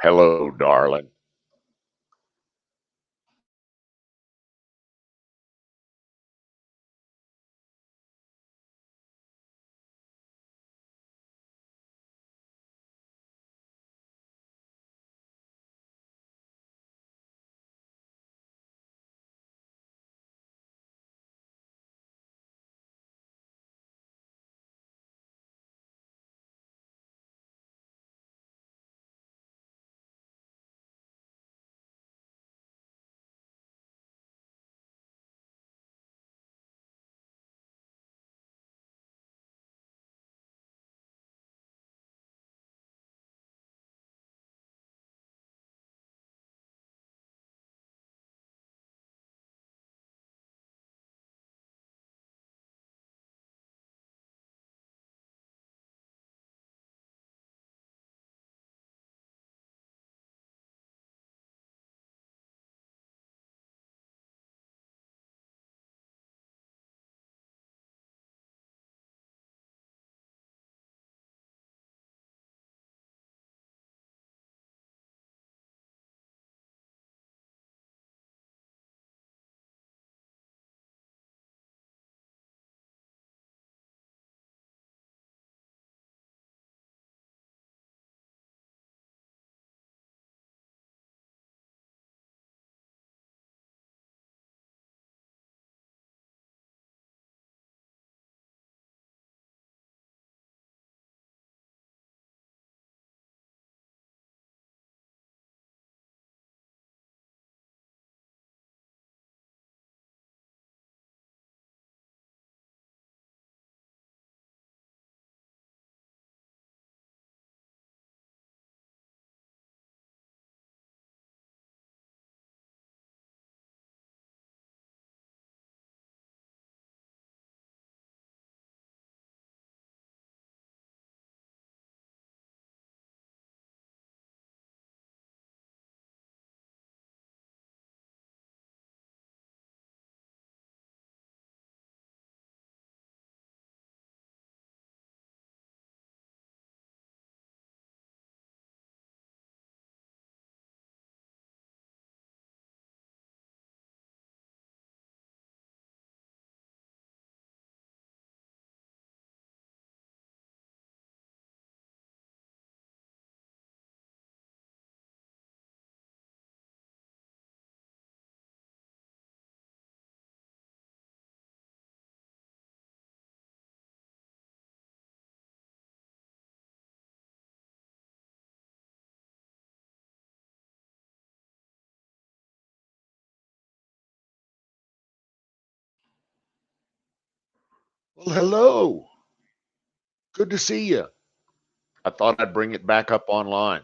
Hello, darling. Well, hello. Good to see you. I thought I'd bring it back up online.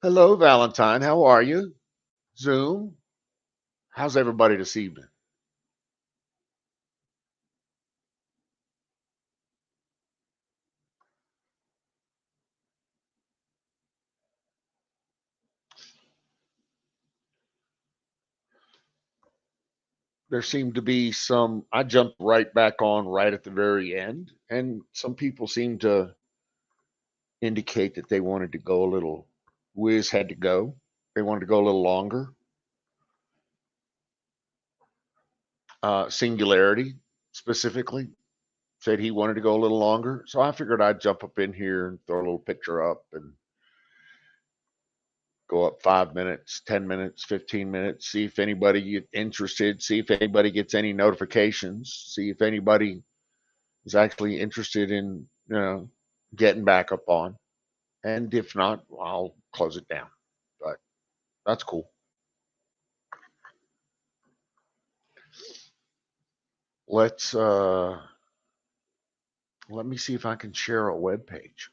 Hello, Valentine. How are you? Zoom. How's everybody this evening? There seemed to be some, I jumped right back on right at the very end, and some people seemed to indicate that they wanted to go a little, Wiz had to go. They wanted to go a little longer. Singularity specifically said he wanted to go a little longer. So I figured I'd jump up in here and throw a little picture up and go up 5 minutes, 10 minutes, 15 minutes, see if anybody get interested, see if anybody gets any notifications, see if anybody is actually interested in, getting back up on. And if not, I'll close it down. But That's cool. Let's let me see if I can share a web page.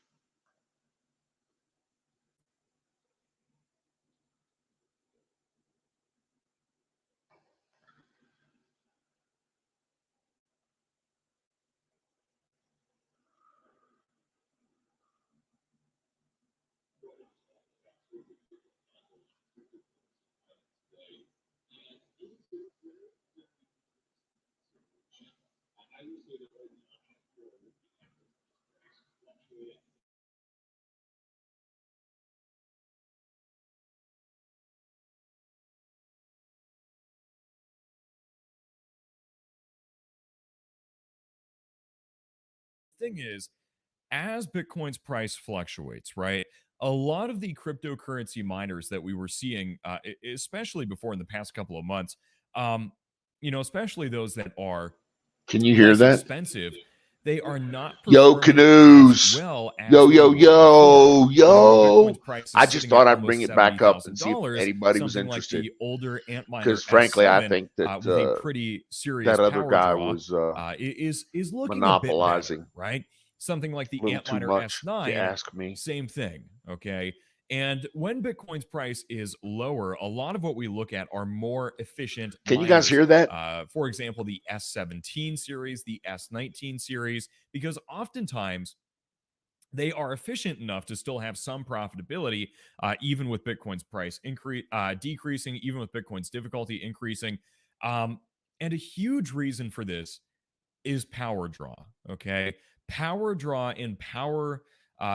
Thing is, as Bitcoin's price fluctuates, right? A lot of the cryptocurrency miners that we were seeing, especially before in the past couple of months, um, especially those that are Can you hear less that? expensive, they are not Yo, performing as Canoes. well as Yo, they yo, were before. When Bitcoin's yo. price is I just sitting thought at I'd bring almost it back up and see if $70,000, anybody was something like interested. the older Antminer Because frankly, I S7 think that with a pretty serious that other power guy draw was is looking a bit better, monopolizing right? Something like the a little too Antminer much, if you S9, ask me. same thing, okay? And when Bitcoin's price is lower, a lot of what we look at are more efficient Can you miners. guys hear that? For example, the S17 series, the S19 series, because oftentimes they are efficient enough to still have some profitability, even with Bitcoin's price decreasing, even with Bitcoin's difficulty increasing. And a huge reason for this is power draw. Okay, power draw and power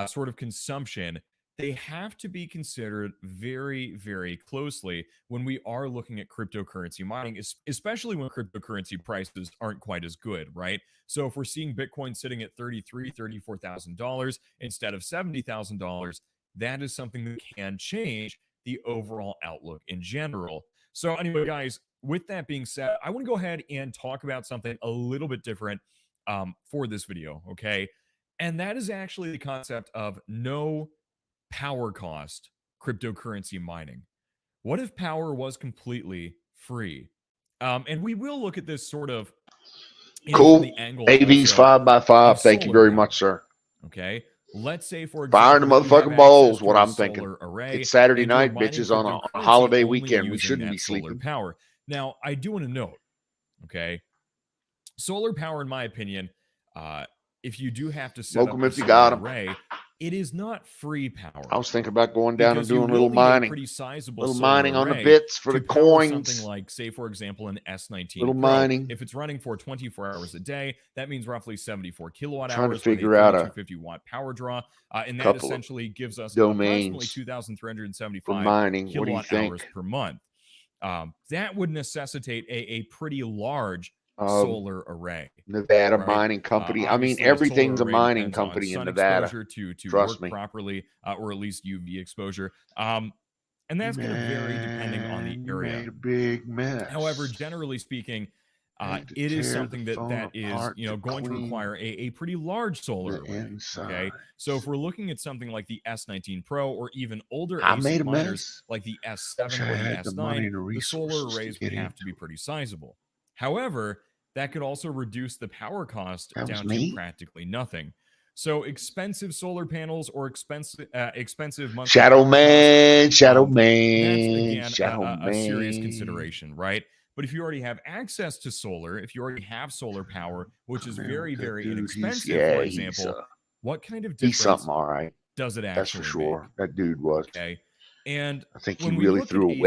sort of consumption, they have to be considered very, very closely when we are looking at cryptocurrency mining, especially when cryptocurrency prices aren't quite as good, right? So if we're seeing Bitcoin sitting at $34,000 instead of $70,000, that is something that can change the overall outlook in general. So anyway, guys, with that being said, I want to go ahead and talk about something a little bit different for this video, okay? And that is actually the concept of no power cost cryptocurrency mining. What if power was completely free? And we will look at this sort of, Cool. from the angle AV's also 5x5. Thank you very power. much, sir. Okay. Let's say, for Firing example, the motherfucking balls, what I'm thinking. Array, It's Saturday night, bitches, on a holiday weekend. We shouldn't be solar sleeping. Power. Now, I do want to note, okay, solar power, in my opinion, if you do have to set Smoke them up if you got them. array, it is not free power. I was thinking about going down and doing a little mining. Pretty sizable little mining on the array bits for the coins. Something like, say, for example, an S19 little Pro. mining. If it's running for 24 hours a day, that means roughly 74 kilowatt Trying hours to figure with a out 3250 watt power draw. And that essentially gives us approximately 2,375 mining. kilowatt hours per month. That would necessitate a pretty large solar array. Nevada mining company. I mean, everything's a mining company in Nevada. To Trust work me. properly, or at least UV exposure. And that's going to vary depending on the area. Made a big mess. However, generally speaking, it is something that is going to require a pretty large solar array. Okay, so if we're looking at something like the S19 Pro or even older ASIC miners like the S7 or the S9, the solar arrays would have to be pretty sizable. However, that could also reduce the power cost down to practically nothing. So expensive solar panels or expensive monthly Shadow Man, that's again a serious consideration, right? But if you already have access to solar, if you already have solar power, which is very, very inexpensive, for example, what kind of difference he's something all right. Does it actually That's for sure. make? That dude was. Okay. And I think he really threw a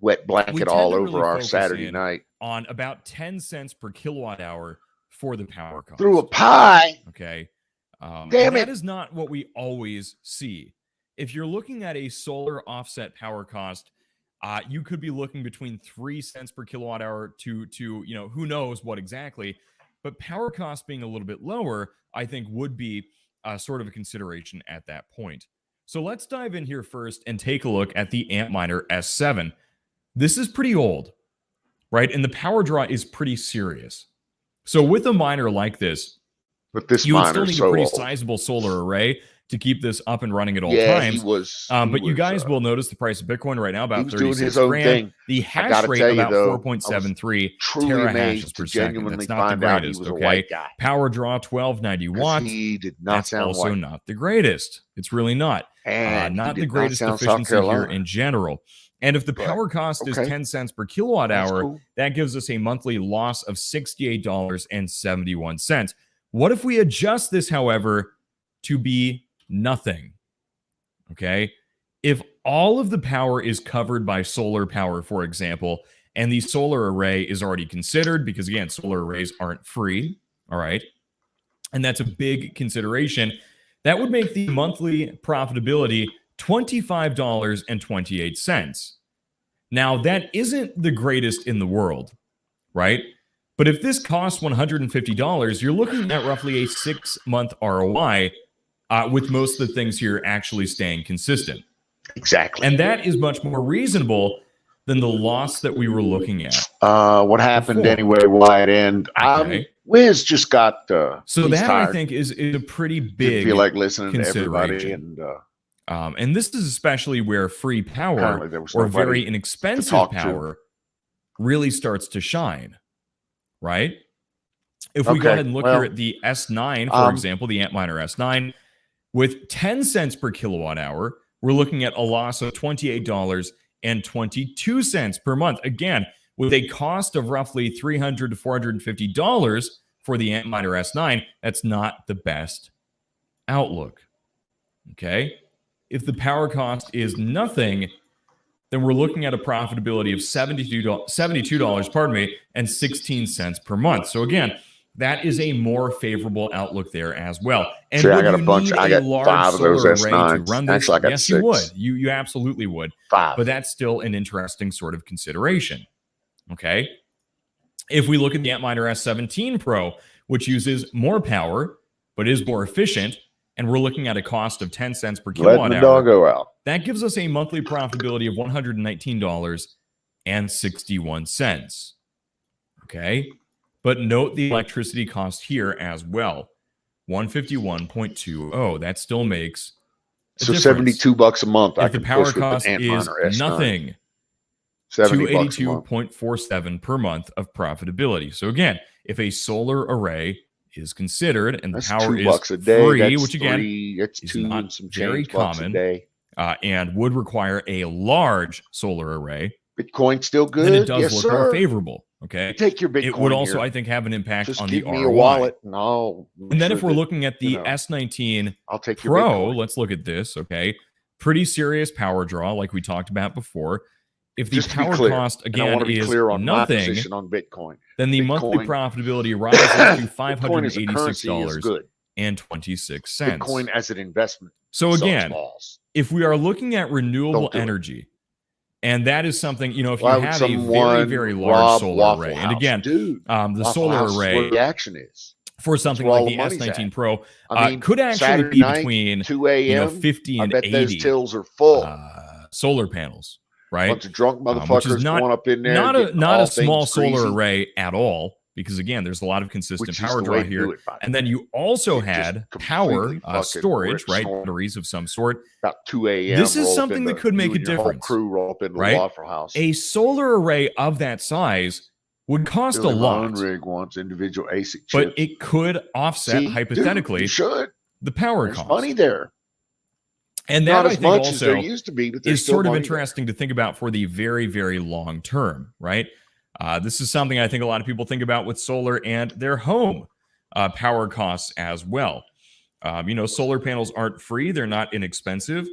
wet blanket all over our Saturday night. On about 10 cents per kilowatt hour for the power cost. Through a pie. Okay. Damn it. That is not what we always see. If you're looking at a solar offset power cost, you could be looking between 3 cents per kilowatt hour to who knows what exactly. But power cost being a little bit lower, I think, would be sort of a consideration at that point. So let's dive in here first and take a look at the Antminer S7. This is pretty old, right? And the power draw is pretty serious. So with a miner like this, but this you would still need a pretty sizable solar array to keep this up and running at all Yeah, times. he was. But you guys will notice the price of Bitcoin right now He about was doing 36 his own grand. thing. The I hash gotta rate tell you, about though, 4.73 truly terahashes amazed per to second. genuinely That's not the find out he greatest. was a Okay, white guy. power draw 1290 'Cause watts. he did not That's sound also white. not the greatest. It's really not. And he Not the did not greatest sound South efficiency here Carolina. in general. And if the But, power cost is okay. 10 cents per kilowatt That's hour, cool. that gives us a monthly loss of $68.71. What if we adjust this, however, to be nothing? Okay. If all of the power is covered by solar power, for example, and the solar array is already considered, because again, solar arrays aren't free. All right. And that's a big consideration. That would make the monthly profitability $25.28. Now, that isn't the greatest in the world, right? But if this costs $150, you're looking at roughly a 6-month ROI, with most of the things here actually staying consistent. Exactly. And that is much more reasonable than the loss that we were looking at. What happened before. anyway, Wyatt? And Okay. Wiz just got so he's that tired. I think is a pretty Didn't big feel like listening to everybody, consideration. and And this is especially where free power apparently there was or nobody very to inexpensive talk to. power really starts to shine, right? If we go Okay, ahead and look well, here at the S9, for example, the Antminer S9, with 10 cents per kilowatt hour, we're looking at a loss of $28.22 per month. Again, with a cost of roughly $300 to $450 for the Antminer S9, that's not the best outlook. Okay? If the power cost is nothing, then we're looking at a profitability of $72, pardon me, and 16 cents per month. So again, that is a more favorable outlook there as well. And See, I would got a you bunch. need I a got large 5 of those solar array to S9s. run this? Actually, I got Yes, 6. you would. You absolutely would. 5. But that's still an interesting sort of consideration. Okay. If we look at the Antminer S17 Pro, which uses more power but is more efficient, and we're looking at a cost of 10 cents per Letting kilowatt the hour, doggo out. that gives us a monthly profitability of $119.61. Okay. But note the electricity cost here as well. $151.20. That still makes a So difference. $72 a month. I If the can power push with cost an is Antminer S9. nothing, $70 a month. $282.47 per month of profitability. So again, if a solar array is considered and the That's power is $2 a day. free, That's which again that's is 2 not and some very change bucks a common, day. And would require a large solar array, Bitcoin still good? then it does Yes, look sir. more favorable. Okay. Take your Bitcoin. It would also, here. I think, have an impact Just on give the me ROI. a wallet, and I'll. And then if we're looking at the S19 I'll take your Pro, Bitcoin. let's look at this. Okay. Pretty serious power draw, like we talked about before. If the Just to be power clear, cost, and I again, want to be is clear on my nothing, position on Bitcoin. then the monthly Bitcoin- profitability rises to Bitcoin as a currency is good. $586.26. Bitcoin as an investment. So sucks again, balls. if we are looking at renewable Don't do it. energy, and that is something, you know, if you Why would have a very, someone very large rob solar Waffle array, House? and again, Dude, the Waffle solar House is where array the action is. for something where like all the the money's S19 at. Pro I mean, could actually Saturday be night, between 2 a.m. 50 I and bet 80 those tills are full. solar panels, right? Bunch of drunk Which motherfuckers is not going up in there. not getting a all small things solar greasy, array at all, because again, there's a lot of consistent which is power the draw way to do here. it, by the And way. then you also It just had power completely fucking storage, rips right? home. Batteries of some sort. About 2 a.m. This is roll up something that into- could you make a and your whole difference, crew roll up into right? the Waffle House. A solar array of that size would cost a Billy my own lot, rig wants individual ASIC chips. but it could offset See, dude, hypothetically you should. the power There's cost. money there. And that Not I as think much as there also used to be, but there's is still sort of money there. interesting to think about for the very, very long term, right? This is something I think a lot of people think about with solar and their home power costs as well. You know, solar panels aren't free, they're not inexpensive.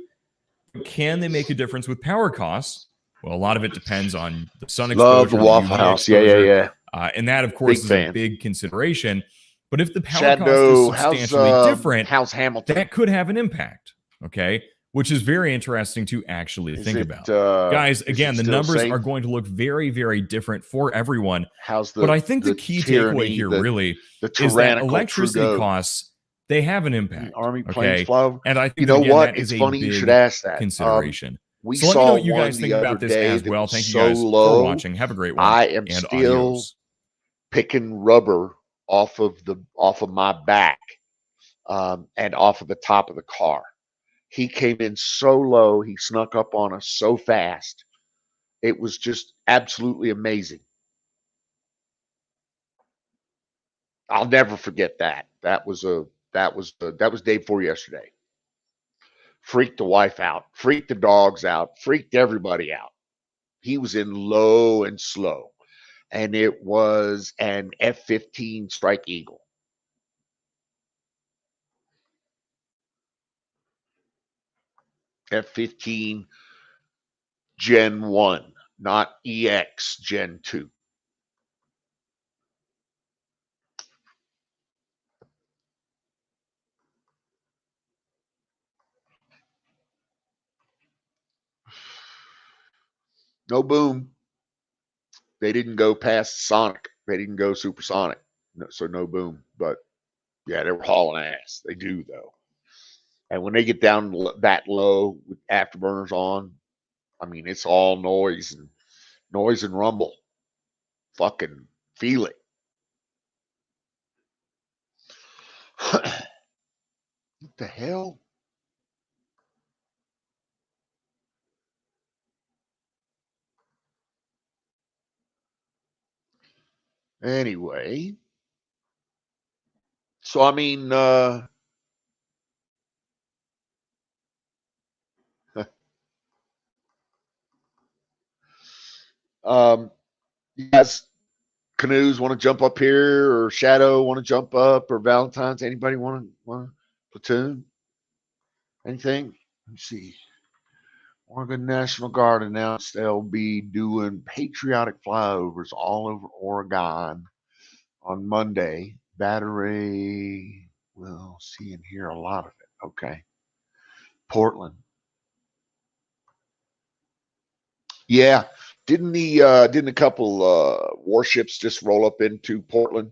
But can they make a difference with power costs? Well, a lot of it depends on the sun exposure. Love the Waffle UV House. exposure, Yeah. and that, of course, Big is fan. a big consideration. But if the power Shadow, cost is substantially different, how's Hamilton? that could have an impact, okay? Which is very interesting to actually Is think it, about. is Guys, it again, the still numbers safe? are going to look very, very different for everyone. How's the? But I think the key takeaway here really the is that tyrannical electricity Trudeau. costs, they have an impact. Army planes Okay. fly over. And I think You know again, what? that is It's a funny you big should ask that. consideration. We So let me saw know what you one guys think the about other this day as that well. was Thank you so guys low. for watching. Have a great one. I am and still adios. picking rubber off of my back. and off of the top of the car. He came in so low, he snuck up on us so fast. It was just absolutely amazing. I'll never forget that. That was day before yesterday. Freaked the wife out, freaked the dogs out, freaked everybody out. He was in low and slow, and it was an F-15 Strike Eagle. F-15 Gen 1, not EX Gen 2. No boom. They didn't go past Sonic. They didn't go supersonic. No, so no boom. But yeah, they were hauling ass. They do though. And when they get down that low with afterburners on, I mean it's all noise and rumble. Fucking feel it. What the hell? Anyway, so I mean, you guys, canoes want to jump up here, or Shadow want to jump up, or Valentine's? Anybody want to platoon? Anything? Let me see. Oregon National Guard announced they'll be doing patriotic flyovers all over Oregon on Monday. Battery, we'll see and hear a lot of it. Okay. Portland. Yeah. Didn't a couple warships just roll up into Portland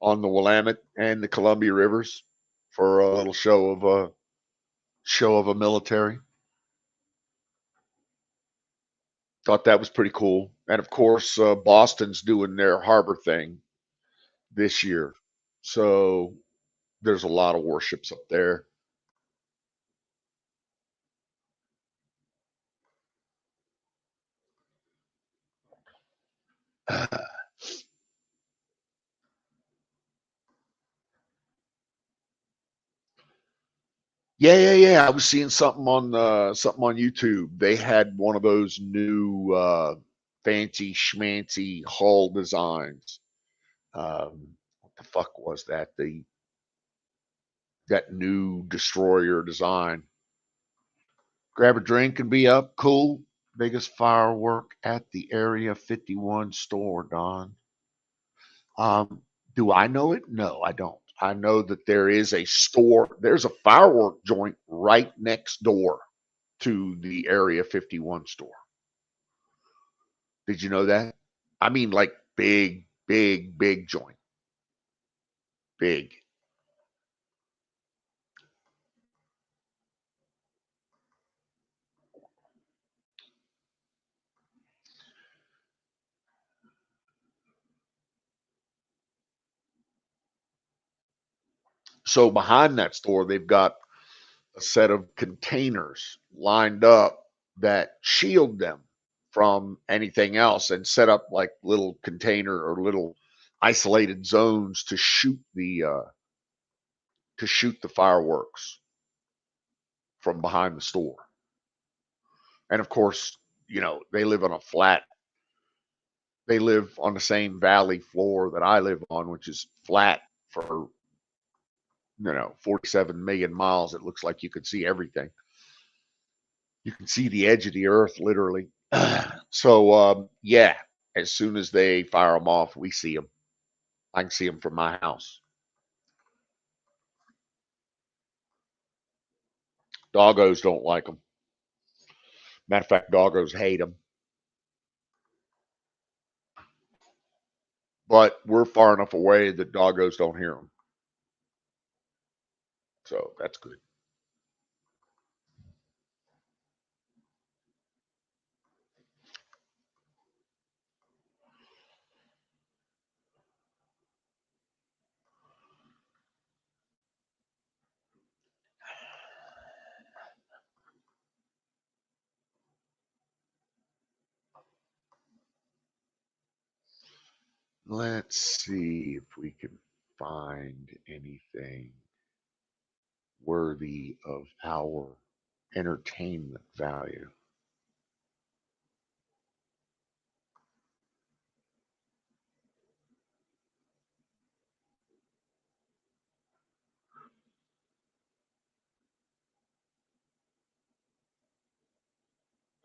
on the Willamette and the Columbia rivers for a little show of a military? Thought that was pretty cool. And of course, Boston's doing their harbor thing this year. So there's a lot of warships up there. Yeah. I was seeing something on YouTube. They had one of those new fancy schmancy hull designs. What the fuck was that? That new destroyer design. Grab a drink and be up. Cool. Biggest firework at the Area 51 store, Don. Um, do I know it? No, I don't. I know that there is a store. There's a firework joint right next door to the Area 51 store. Did you know that? I mean, like big joint. Big. So behind that store, they've got a set of containers lined up that shield them from anything else and set up like little container or little isolated zones to shoot the fireworks from behind the store. And of course, they live on a flat. They live on the same valley floor that I live on, which is flat for 47 million miles. It looks like you can see everything. You can see the edge of the earth literally. So yeah, as soon as they fire them off, we see them. I can see them from my house. Doggos don't like them. Matter of fact, doggos hate them. But we're far enough away that doggos don't hear them. So that's good. Let's see if we can find anything worthy of our entertainment value.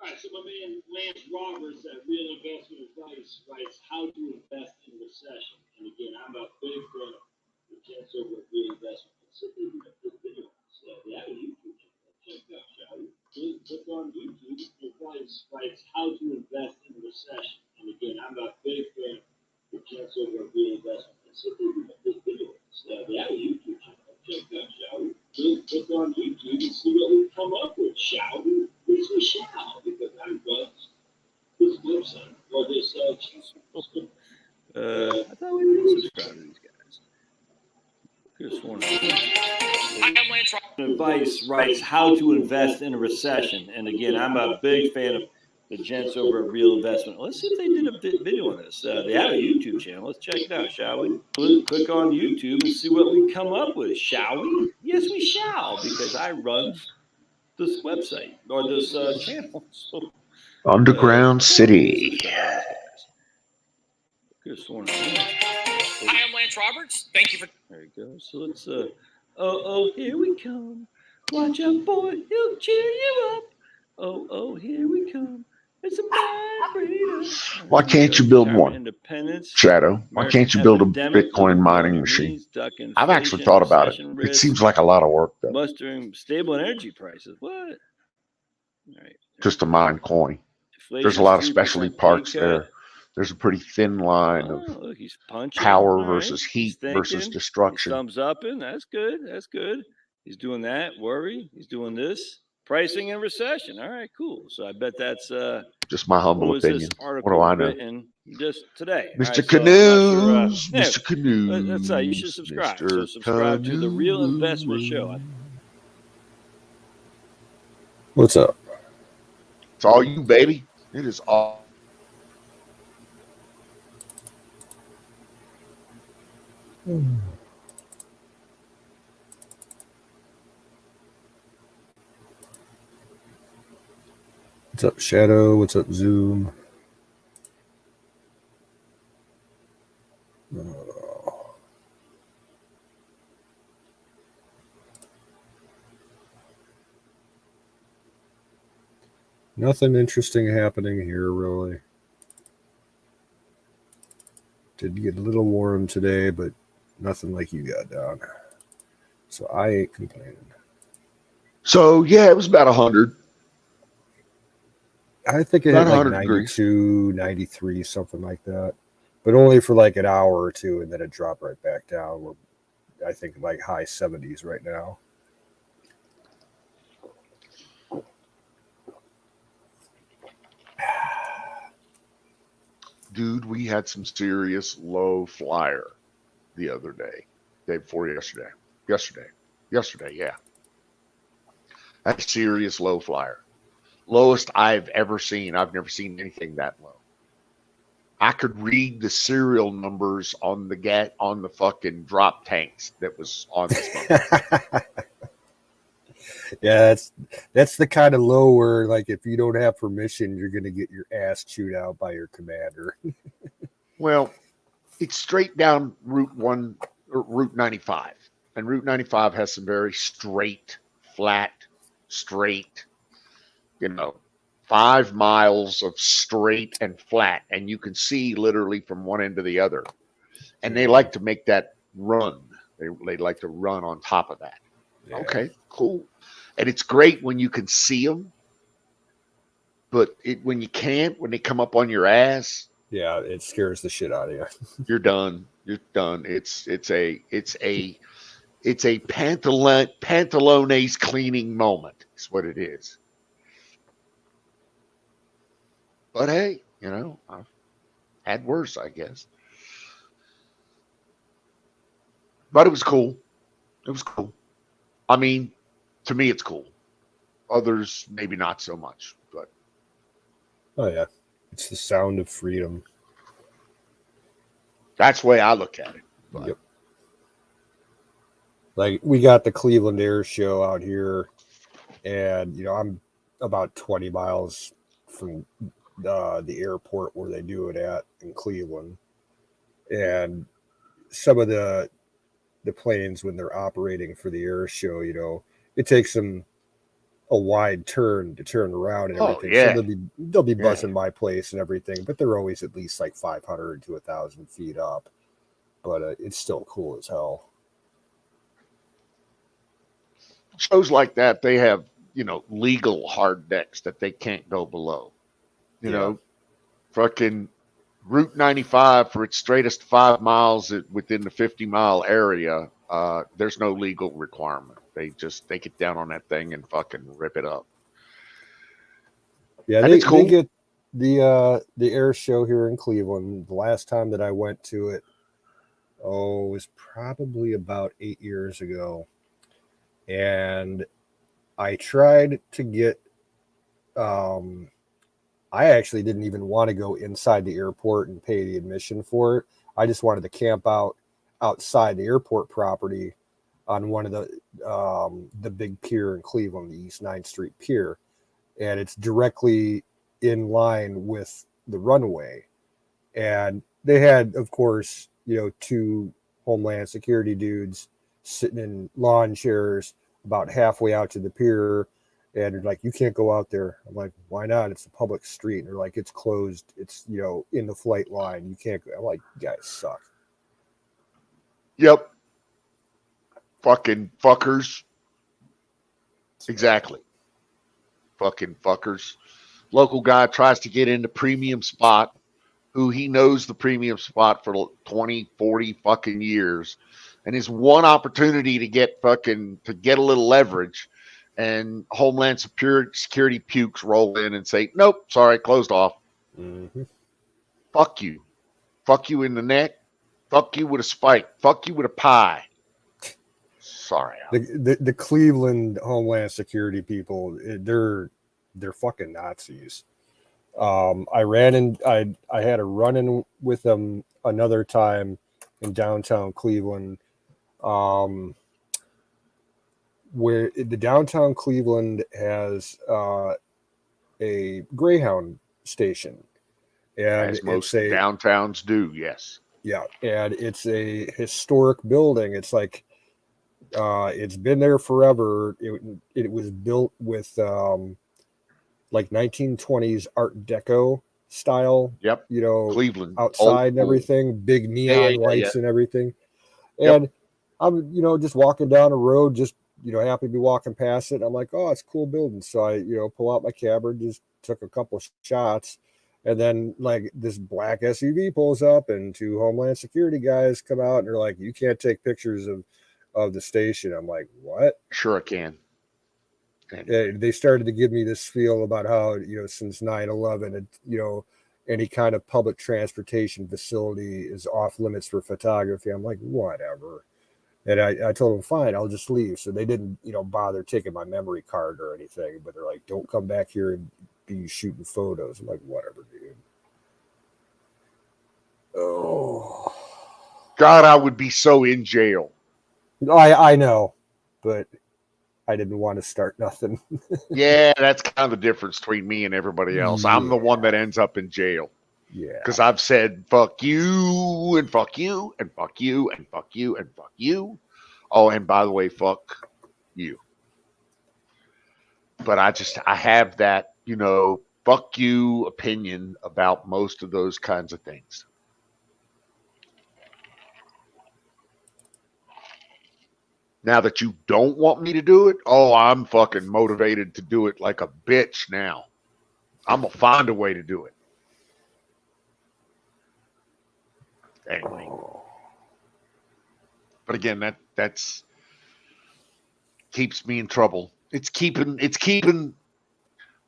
All right, so my man Lance Roberts at Real Investment Advice writes how to invest in recession. And again, I'm a big fan of the gents over at Real Investment. Simply make this video. So they have a YouTube channel. Check it out, shall we? Please click on YouTube. Advice writes how to invest in recession. And again, I'm a big fan of the gents over at Real Investment. Simply make this video. So they have a YouTube channel. Check it out, shall we? Please click on YouTube and see what we come up with, shall we? Yes, we shall, because I love this website or this channel. I thought we did subscribe to these guys. Could have sworn. I am Lance Roberts. Advice writes how to invest in a recession. And again, I'm a big fan of the gents over at Real Investment. Let's see if they did a video on this. They have a YouTube channel. Let's check it out, shall we? Click on YouTube and see what we come up with, shall we? Yes, we shall, because I run this website or this channel. So, Underground City. Could have sworn. I am Lance Roberts. Thank you for. There you go. So let's. Here we come. Watch out, boy. He'll cheer you up. Here we come. It's a mind. Why can't you build one? Independence. Shadow, why can't you build a Bitcoin mining machine? I've actually thought about it. It seems like a lot of work, though, Mustering stable energy prices. What? All right. just to mine coin. There's a lot of specialty parts there. There's a pretty thin line of Look, he's punching. power All right. versus heat He's versus thinking. destruction. Thumbs up, and that's good. That's good. He's doing that. Worry. He's doing this. Pricing in recession. All right, cool. So I bet that's Just my humble what was opinion. this What article do I know? written just today? All Mr. right, so I'm not Canoes, sure, yeah, Mr. Canoes. that's you should subscribe. So Mr. subscribe to the Real Investment Show. What's up? It's all you, baby. It is all. What's up, Shadow? What's up, Zoom? Nothing interesting happening here, really. Did get a little warm today, but nothing like you got down. So I ain't complaining. So yeah, it was about 100. I think it About had like 100 degrees. 92, 93, something like that. But only for like an hour or two, and then it dropped right back down. We're, I think, like high 70s right now. Dude, we had some serious low flyer the other day. Day before yesterday. Yesterday, yeah. That's a serious low flyer. Lowest I've ever seen. I've never seen anything that low. I could read the serial numbers on the fucking drop tanks that was on this one. Yeah, that's the kind of low where, like, if you don't have permission, you're gonna get your ass chewed out by your commander. Well, it's straight down Route 95. And Route 95 has some very straight, flat, 5 miles of straight and flat. And you can see literally from one end to the other. And they like to make that run. They like to run on top of that. Yeah. Okay, cool. And it's great when you can see them. But when you can't, when they come up on your ass, Yeah, it scares the shit out of you. you're done. You're done. It's a pantalones cleaning moment. Is what it is. But hey, I've had worse, I guess. But it was cool. It was cool. I mean, to me, it's cool. Others, maybe not so much. But Oh yeah, it's the sound of freedom. That's the way I look at it. But Yep. Like we got the Cleveland Air Show out here, and I'm about 20 miles from the airport where they do it at in Cleveland, and some of the planes when they're operating for the air show, it takes them a wide turn to turn around and Oh, everything. yeah. So they'll be Yeah. bussing my place and everything, but they're always at least like 500 to 1,000 feet up. But it's still cool as hell. shows like that, they have, legal hard decks that they can't go below. Fucking Route 95 for its straightest 5 miles within the 50-mile area. There's no legal requirement. They get down on that thing and fucking rip it up. Yeah, And they, it's cool. they get the air show here in Cleveland. The last time that I went to it, it was probably about 8 years ago. And I tried to get I actually didn't even want to go inside the airport and pay the admission for it. I just wanted to camp out outside the airport property on one of the big pier in Cleveland, the East 9th Street Pier. And it's directly in line with the runway. And they had, of course, 2 Homeland Security dudes sitting in lawn chairs about halfway out to the pier. And they're like, you can't go out there. I'm like, why not? It's a public street. And they're like, it's closed. It's, in the flight line. You can't go. I'm like, you guys suck. Yep. Fucking fuckers. Exactly. Fucking fuckers. Local guy tries to get into premium spot, who he knows the premium spot for 20, 40 fucking years. And his one opportunity to get a little leverage, and Homeland Security pukes roll in and say, nope, sorry, closed off. Mm-hmm. Fuck you. Fuck you in the neck. Fuck you with a spike. Fuck you with a pie. Sorry. The Cleveland Homeland Security people, they're fucking Nazis. I had a run-in with them another time in downtown Cleveland, where the downtown Cleveland has a Greyhound station, and As most it's downtowns do, yes. Yeah, and it's a historic building. It's like it's been there forever. It was built with like 1920s Art Deco style. Yep. Cleveland outside and everything, big neon lights and everything. And I'm just walking down the road, just happy to be walking past it. I'm like, oh, it's a cool building. So I pull out my camera, just took a couple of shots. And then like this black SUV pulls up and 2 Homeland Security guys come out and they're like, you can't take pictures of the station. I'm like, what? Sure I can. And they started to give me this feel about how, since 9/11, any kind of public transportation facility is off limits for photography. I'm like, whatever. And I told them, fine, I'll just leave. So they didn't, bother taking my memory card or anything, but they're like, don't come back here and be shooting photos. I'm like, whatever, dude. Oh, God, I would be so in jail. I know, but I didn't want to start nothing. Yeah, that's kind of the difference between me and everybody else. I'm the one that ends up in jail. Yeah. Because I've said, fuck you, and fuck you, and fuck you, and fuck you, and fuck you. Oh, and by the way, fuck you. But I have that, fuck you opinion about most of those kinds of things. Now that you don't want me to do it, oh, I'm fucking motivated to do it like a bitch now. I'm going to find a way to do it. Anyway. But again, that's keeps me in trouble. It's keeping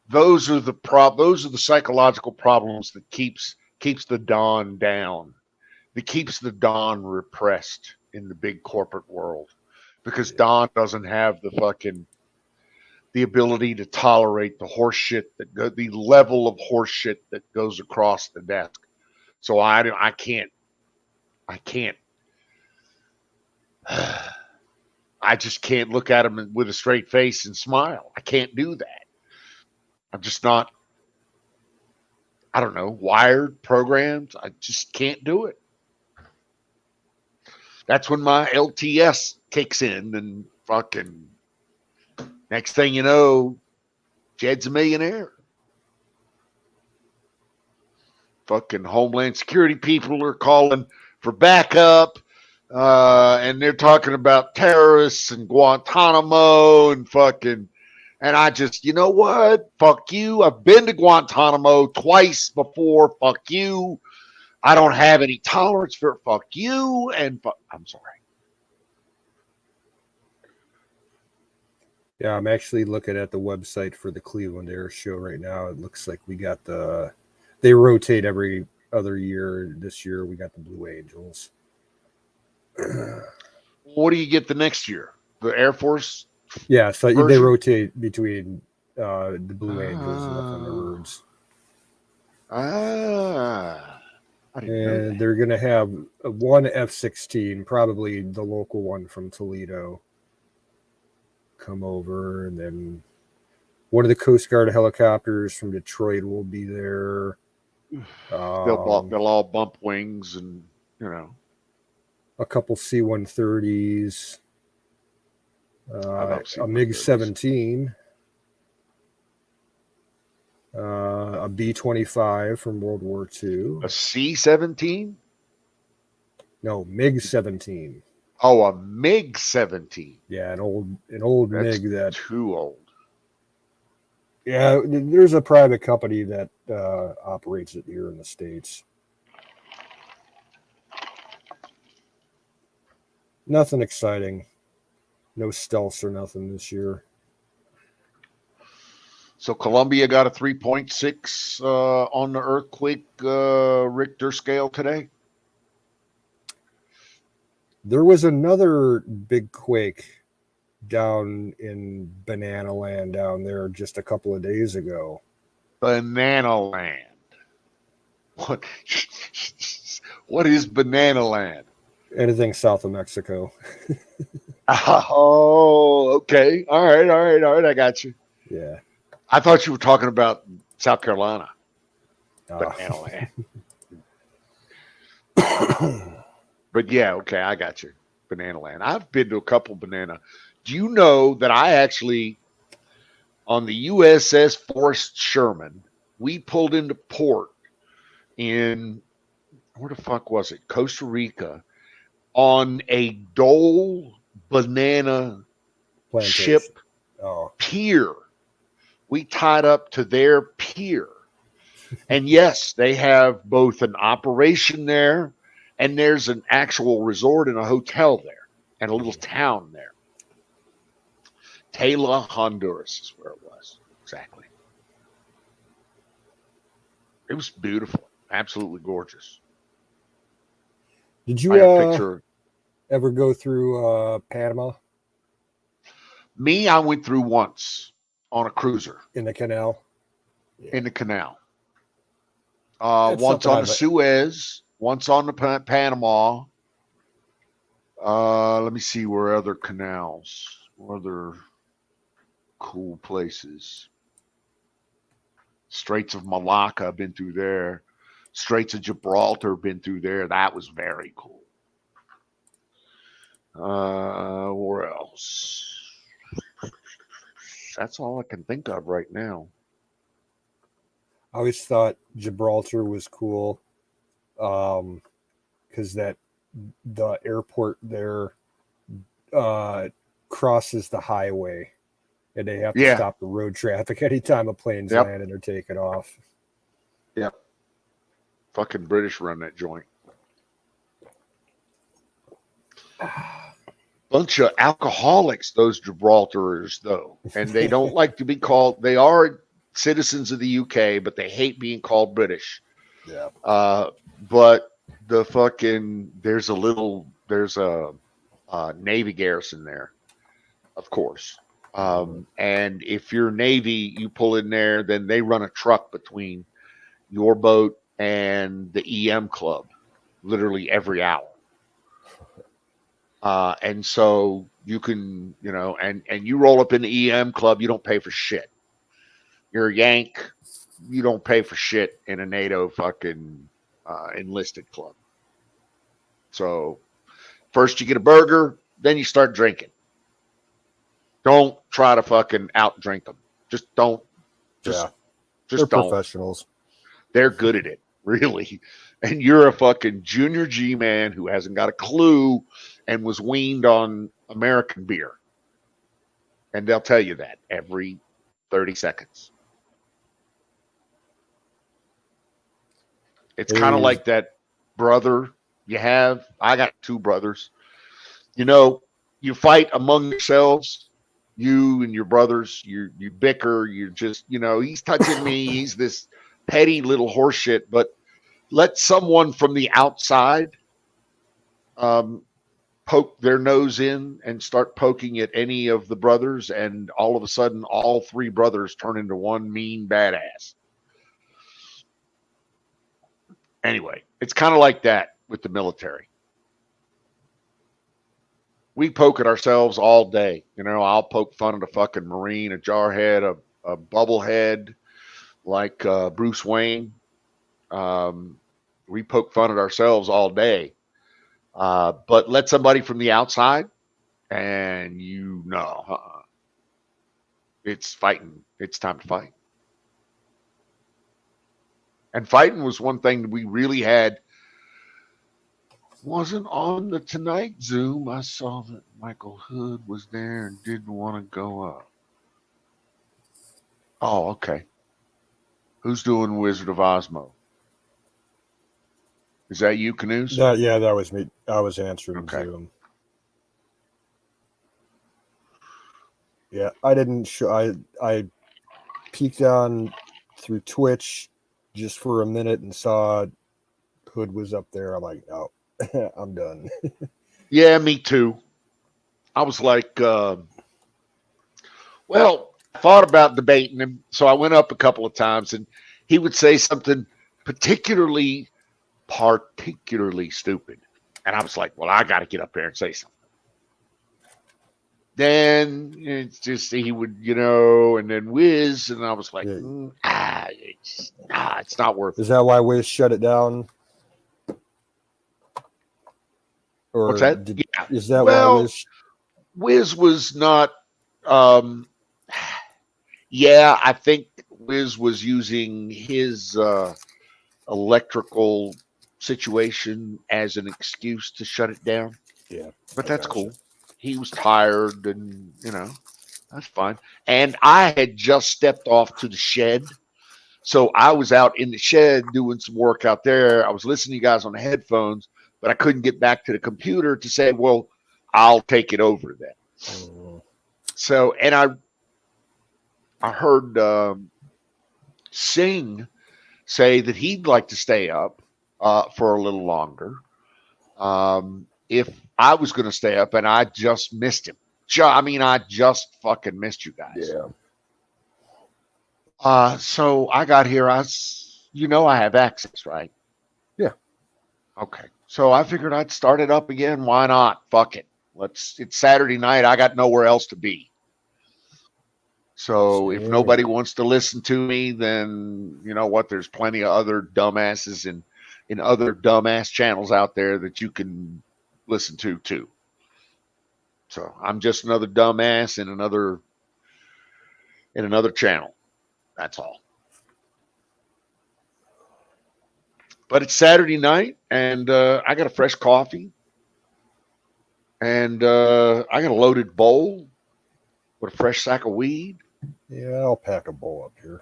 those are the psychological problems that keeps the Don down. That keeps the Don repressed in the big corporate world. Because Don doesn't have the ability to tolerate the horse shit the level of horse shit that goes across the desk. So I I can't. I just can't look at them with a straight face and smile. I can't do that. I'm just not, I don't know, wired, programmed. I just can't do it. That's when my LTS kicks in and fucking next thing you know, Jed's a millionaire. Fucking Homeland Security people are calling for backup. And they're talking about terrorists and Guantanamo and fucking, and I just, you know what? Fuck you. I've been to Guantanamo twice before. Fuck you. I don't have any tolerance for it. Fuck you. And I'm sorry. Yeah, I'm actually looking at the website for the Cleveland Air Show right now. It looks like we got they rotate every other year. This year we got the Blue Angels. What do you get the next year? The Air Force? Yeah, so they version? rotate between the Blue Angels and the Thunderbirds. I didn't know And that. they're going to have one F-16, probably the local one from Toledo, come over. And then one of the Coast Guard helicopters from Detroit will be there. They'll all bump wings and, you know. A couple C-130s, love a C-130s. MiG-17, a B-25 from World War II. A C-17? No, MiG-17. Oh, a MiG-17. Yeah, an old That's MiG that. too old. Yeah, there's a private company that operates it here in the States. Nothing exciting. No stealths or nothing this year. So Columbia got a 3.6 on the earthquake Richter scale today. There was another big quake down in Banana Land down there just a couple of days ago. Banana Land. What? What is Banana Land? Anything south of Mexico. Oh, okay. All right. I got you. Yeah. I thought you were talking about South Carolina. Uh, Banana Land. But yeah, okay, I got you. Banana Land. I've been to a couple banana. Do you know that I actually, on the USS Forrest Sherman, we pulled into port in, where the fuck was it? Costa Rica, on a Dole banana plantation. ship Oh, pier. We tied up to their pier. And yes, they have both an operation there and there's an actual resort and a hotel there and a little town there. Tela, Honduras is where it was. Exactly. It was beautiful. Absolutely gorgeous. did I you have a picture. ever go through Panama Me, I went through once on a cruiser in the canal? in the canal. That's Once something on I've- the Suez, once on the Panama. Let me see where other canals, other cool places. Straits of Malacca, been through there. Straits of Gibraltar, been through there. That was very cool. Where else? That's all I can think of right now. I always thought Gibraltar was cool because the airport there crosses the highway and they have to Yeah. stop the road traffic anytime a plane's Yep. landing or taking off. Fucking British run that joint. Bunch of alcoholics, those Gibraltarers, though. And they don't like to be called, they are citizens of the UK, but they hate being called British. Yeah. But the fucking, there's a Navy garrison there, of course. And if you're Navy, you pull in there, then they run a truck between your boat and the EM club literally every hour. And so you can, and you roll up in the EM club, you don't pay for shit. You're a Yank, you don't pay for shit in a NATO fucking enlisted club. So first you get a burger, then you start drinking. Don't try to fucking out drink them. Just don't. Just They're don't. professionals. They're good at it, really. And you're a fucking junior G man who hasn't got a clue and was weaned on American beer. And they'll tell you that every 30 seconds. It's kind of Hey. like that brother you have. I got two brothers. You fight among yourselves, you and your brothers, you bicker, you're just, he's touching me, he's this petty little horseshit, but let someone from the outside poke their nose in and start poking at any of the brothers, and all of a sudden all three brothers turn into one mean badass. Anyway, it's kind of like that with the military. We poke at ourselves all day. I'll poke fun at a fucking Marine, a jarhead, a bubblehead like Bruce Wayne. We poke fun at ourselves all day. But let somebody from the outside and it's fighting. It's time to fight. And fighting was one thing that we really had. Wasn't on the Tonight Zoom. I saw that Michael Hood was there and didn't want to go up. Oh, okay. Who's doing Wizard of Osmo? Is that you, Canoes? Yeah, that was me. I was answering Okay. Zoom. Yeah, I didn't show. I peeked on through Twitch just for a minute and saw Hood was up there. I'm like, no, I'm done. Yeah, me too. I was like, I thought about debating him, so I went up a couple of times, and he would say something particularly stupid, and I was like, well, I got to get up there and say something. Then it's just he would, and then Wiz, and I was like, it's not worth it. Is that why Wiz shut it down? Or What's that? Is that why Wiz was not? I think Wiz was using his electrical situation as an excuse to shut it down. Yeah, but that's cool. He was tired, and that's fine. And I had just stepped off to the shed, so I was out in the shed doing some work out there. I was listening to you guys on the headphones, but I couldn't get back to the computer to say, well, I'll take it over then. So, and I heard Singh say that he'd like to stay up for a little longer. If I was going to stay up, and I just missed him. I just fucking missed you guys. Yeah. So I got here. I have access, right? Yeah. Okay. So I figured I'd start it up again. Why not? Fuck it. It's Saturday night. I got nowhere else to be. So if nobody wants to listen to me, then you know what? There's plenty of other dumbasses in other dumbass channels out there that you can listen to too. So I'm just another dumbass in another channel. That's all. But it's Saturday night, and I got a fresh coffee, and I got a loaded bowl with a fresh sack of weed. Yeah, I'll pack a bowl up here.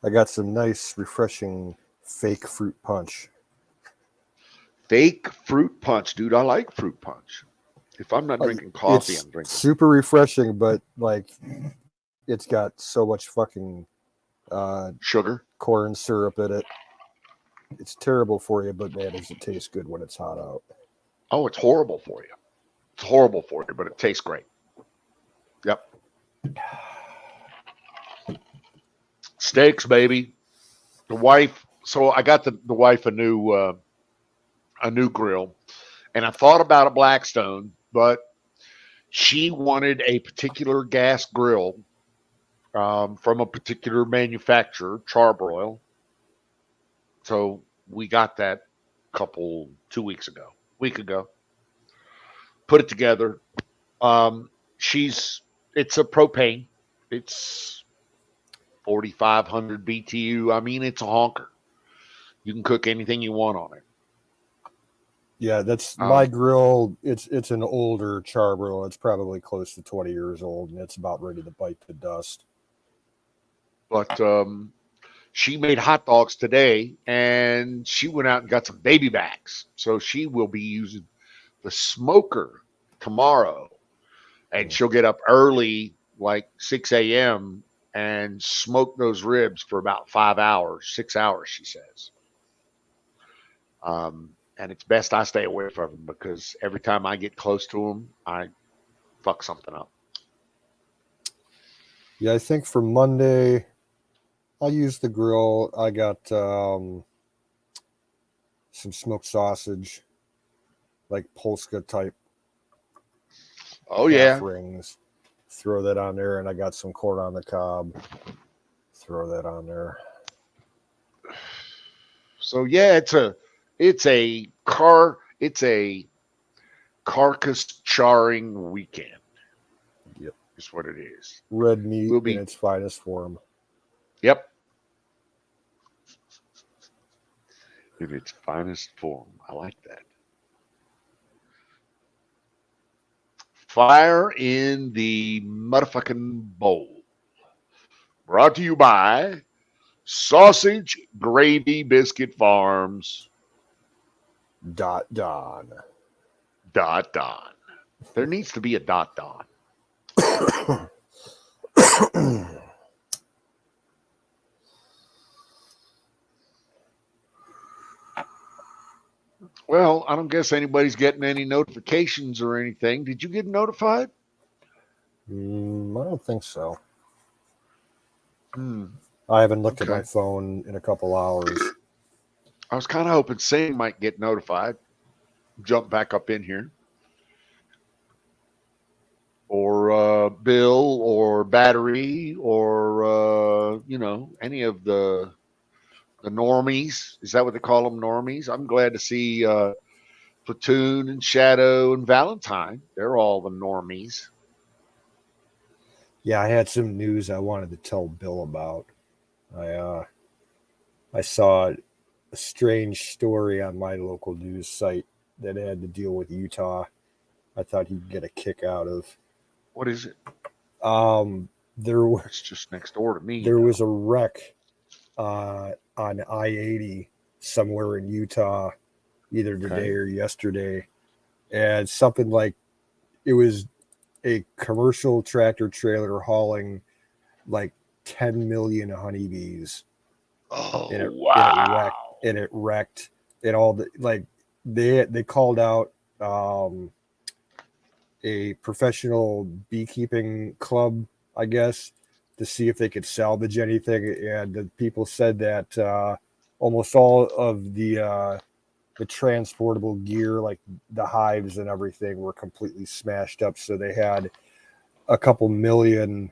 I got some nice, refreshing fake fruit punch. Fake fruit punch, dude. I like fruit punch. If I'm not drinking coffee, It's I'm drinking. super refreshing, but it's got so much fucking Sugar. corn syrup in it. It's terrible for you, but man, does it taste good when it's hot out. Oh, it's horrible for you. It's horrible for you, but it tastes great. Yep. Steaks, baby. The wife. So I got the wife a new grill, And I thought about a Blackstone, but she wanted a particular gas grill from a particular manufacturer, Charbroil. So we got that 2 weeks ago, week ago. Put it together. It's a propane. It's 4,500 BTU. I mean, it's a honker. You can cook anything you want on it. Yeah, that's my grill. It's an older Charbroil. It's probably close to 20 years old, and it's about ready to bite the dust. But she made hot dogs today, and she went out and got some baby backs. So she will be using the smoker tomorrow, and she'll get up early, like 6 a.m., and smoke those ribs for about 5 hours, 6 hours, she says. And it's best I stay away from them because every time I get close to them, I fuck something up. Yeah, I think for Monday, I'll use the grill. I got some smoked sausage, like Polska type. Oh, yeah. Rings. Throw that on there, and I got some corn on the cob. Throw that on there. So yeah, it's a carcass charring weekend. Yep, is what it is. Red meat in its finest form. Yep, in its finest form. I like that. Fire in the motherfucking bowl. Brought to you by Sausage Gravy Biscuit Farms. Don. There needs to be a Don. Well, I don't guess anybody's getting any notifications or anything. Did you get notified? I don't think so. I haven't looked at my phone in a couple hours. I was kind of hoping Sam might get notified, jump back up in here. Or Bill or Battery or, any of the normies. Is that what they call them, normies? I'm glad to see Platoon and Shadow and Valentine. They're all the normies. Yeah, I had some news I wanted to tell Bill about. I saw a strange story on my local news site that had to deal with Utah. I thought he'd get a kick out of. What is it? It's just next door to me. There was a wreck on I-80 somewhere in Utah, either today or yesterday, and something like it was a commercial tractor trailer hauling like 10 million honeybees. Oh, wow. It wrecked. And all the, like, they called out a professional beekeeping club, I guess, to see if they could salvage anything. And the people said that almost all of the transportable gear, like the hives and everything, were completely smashed up. So they had a couple million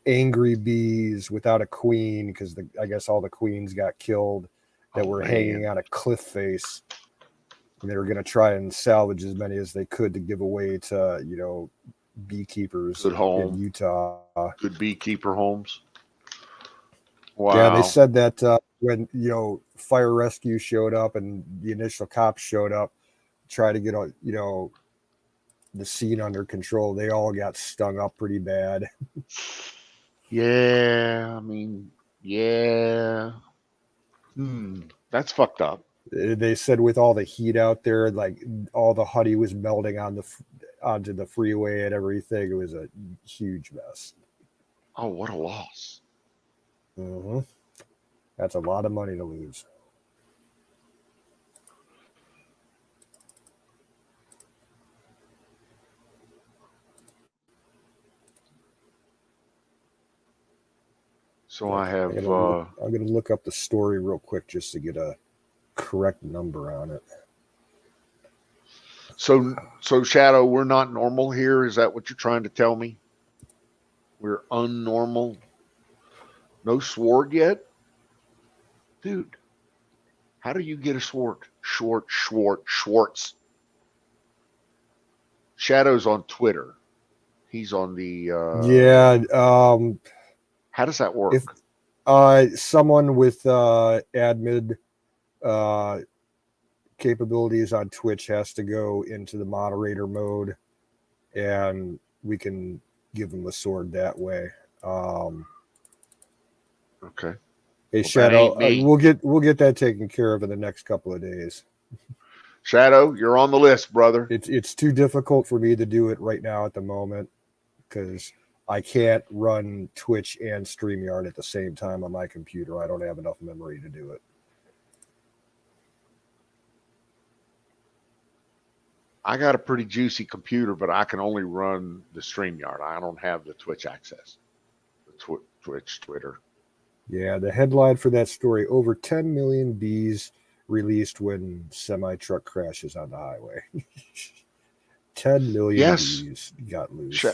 angry bees without a queen, because I guess all the queens got killed, that were hanging on a cliff face. And they were going to try and salvage as many as they could to give away to, beekeepers in Utah. Good beekeeper homes. Wow. Yeah, they said that when, fire rescue showed up and the initial cops showed up, try to get, the scene under control, they all got stung up pretty bad. Yeah, yeah. That's fucked up. They said with all the heat out there, like all the honey was melting onto the freeway and everything. It was a huge mess. Oh, what a loss. Mm-hmm. That's a lot of money to lose. So I have. I'm going to look up the story real quick just to get a correct number on it. So Shadow, we're not normal here. Is that what you're trying to tell me? We're unnormal. No sword yet, dude. How do you get a sword? Schwartz. Shadow's on Twitter. He's on the. Yeah. How does that work? If someone with admin capabilities on Twitch has to go into the moderator mode, and we can give them a sword that way. Okay. Hey, that Shadow, ain't me. we'll get that taken care of in the next couple of days. Shadow, you're on the list, brother. It's too difficult for me to do it right now at the moment because I can't run Twitch and StreamYard at the same time on my computer. I don't have enough memory to do it. I got a pretty juicy computer, but I can only run the StreamYard. I don't have the Twitch access. The Twitch, Twitter. Yeah, the headline for that story: over 10 million bees released when semi-truck crashes on the highway. 10 million Yes. bees got loose.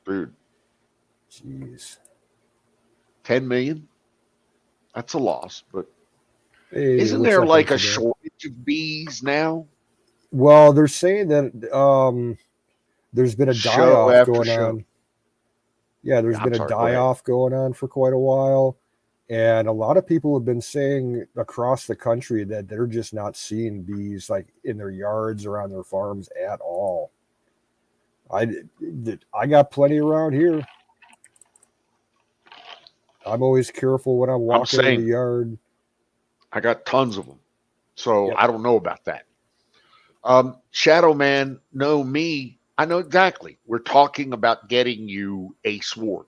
Dude, Jeez. 10 million? That's a loss, but Hey, isn't what's there up, like a Infidel? shortage of bees now? Well, they're saying that there's been a Show die-off after going show. on. Yeah, there's I'm been a sorry, go ahead. die-off going on for quite a while. And a lot of people have been saying across the country that they're just not seeing bees like in their yards or on their farms at all. I got plenty around here. I'm always careful when I'm walking in saying- the yard. I got tons of them. So Yep. I don't know about that. Shadow Man, no, me, I know exactly. We're talking about getting you a sword.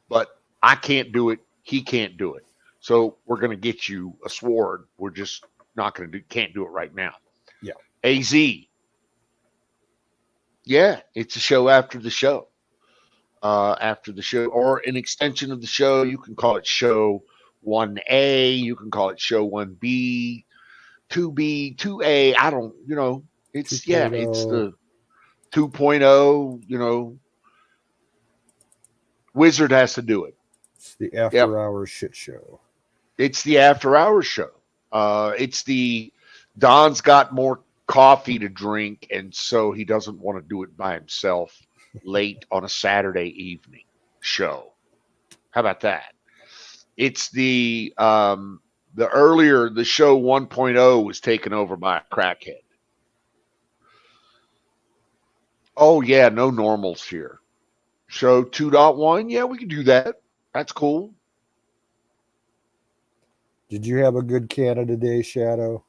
But I can't do it. He can't do it. So we're going to get you a sword. We're just not going to can't do it right now. Yeah. AZ. Yeah, it's a show after the show. After the show, or an extension of the show. You can call it show 1A. You can call it show 1B, 2B, 2A. I don't, it's, 2.0. yeah, it's the 2.0, Wizard has to do it. It's the after-hours shit show. It's the after hours show. It's the Don's got more coffee to drink, and so he doesn't want to do it by himself late on a Saturday evening show. How about that? It's the show 1.0 was taken over by a crackhead. Oh yeah, no normals here. Show 2.1, yeah, we can do that. That's cool. Did you have a good Canada Day, Shadow?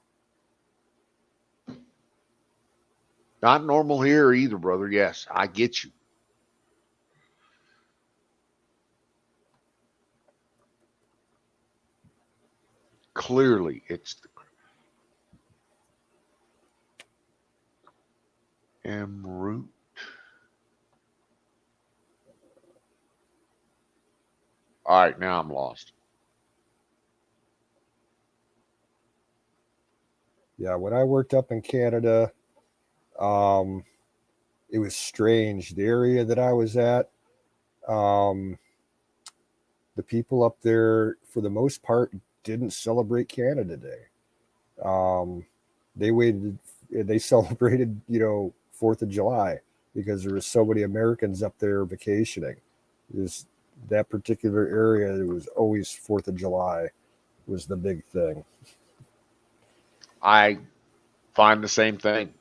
Not normal here either, brother. Yes, I get you. Clearly, it's the en route. All right, now I'm lost. Yeah, when I worked up in Canada, it was strange. The area that I was at, the people up there, for the most part, didn't celebrate Canada Day. They celebrated, 4th of July because there was so many Americans up there vacationing. That particular area, it was always 4th of July was the big thing. I find the same thing.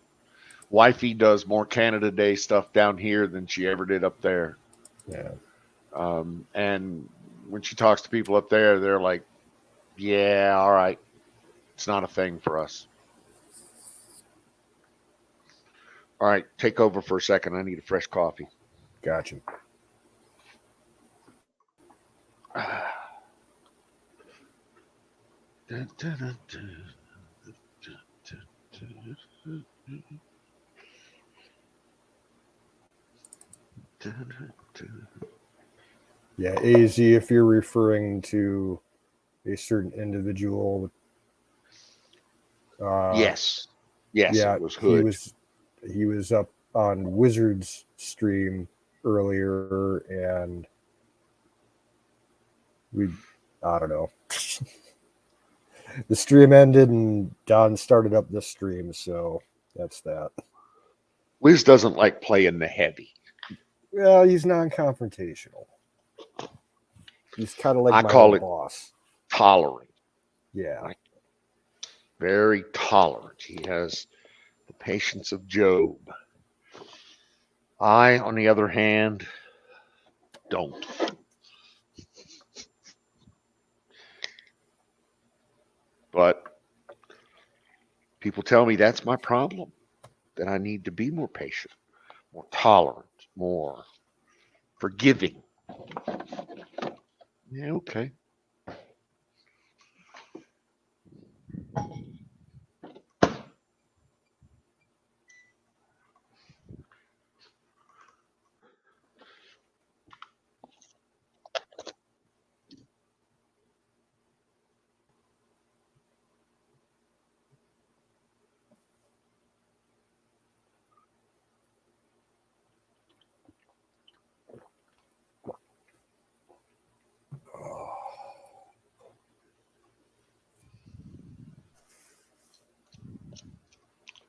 Wifey does more Canada Day stuff down here than she ever did up there. Yeah. And when she talks to people up there, they're like, yeah, all right. It's not a thing for us. All right, take over for a second. I need a fresh coffee. Gotcha. Yeah, AZ, if you're referring to a certain individual. Yes. Yes, Yeah, it was Hood. he was up on Wizards stream earlier, and I don't know. The stream ended, and Don started up this stream, so that's that. Wiz doesn't like playing the heavy. Well, he's non-confrontational. He's kind of like I my call old it boss. tolerant. Yeah. Very tolerant. He has the patience of Job. I, on the other hand, don't. But people tell me that's my problem, that I need to be more patient, more tolerant, more forgiving. Yeah, okay.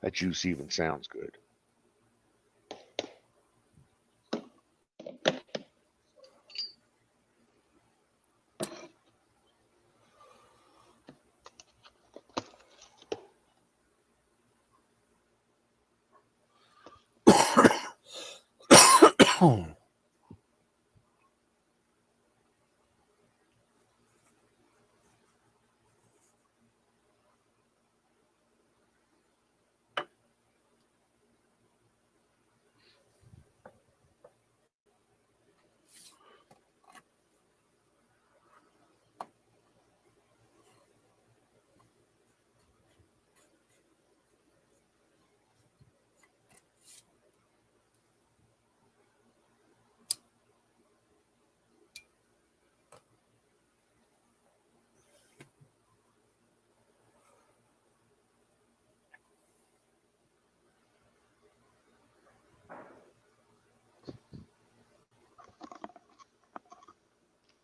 That juice even sounds good.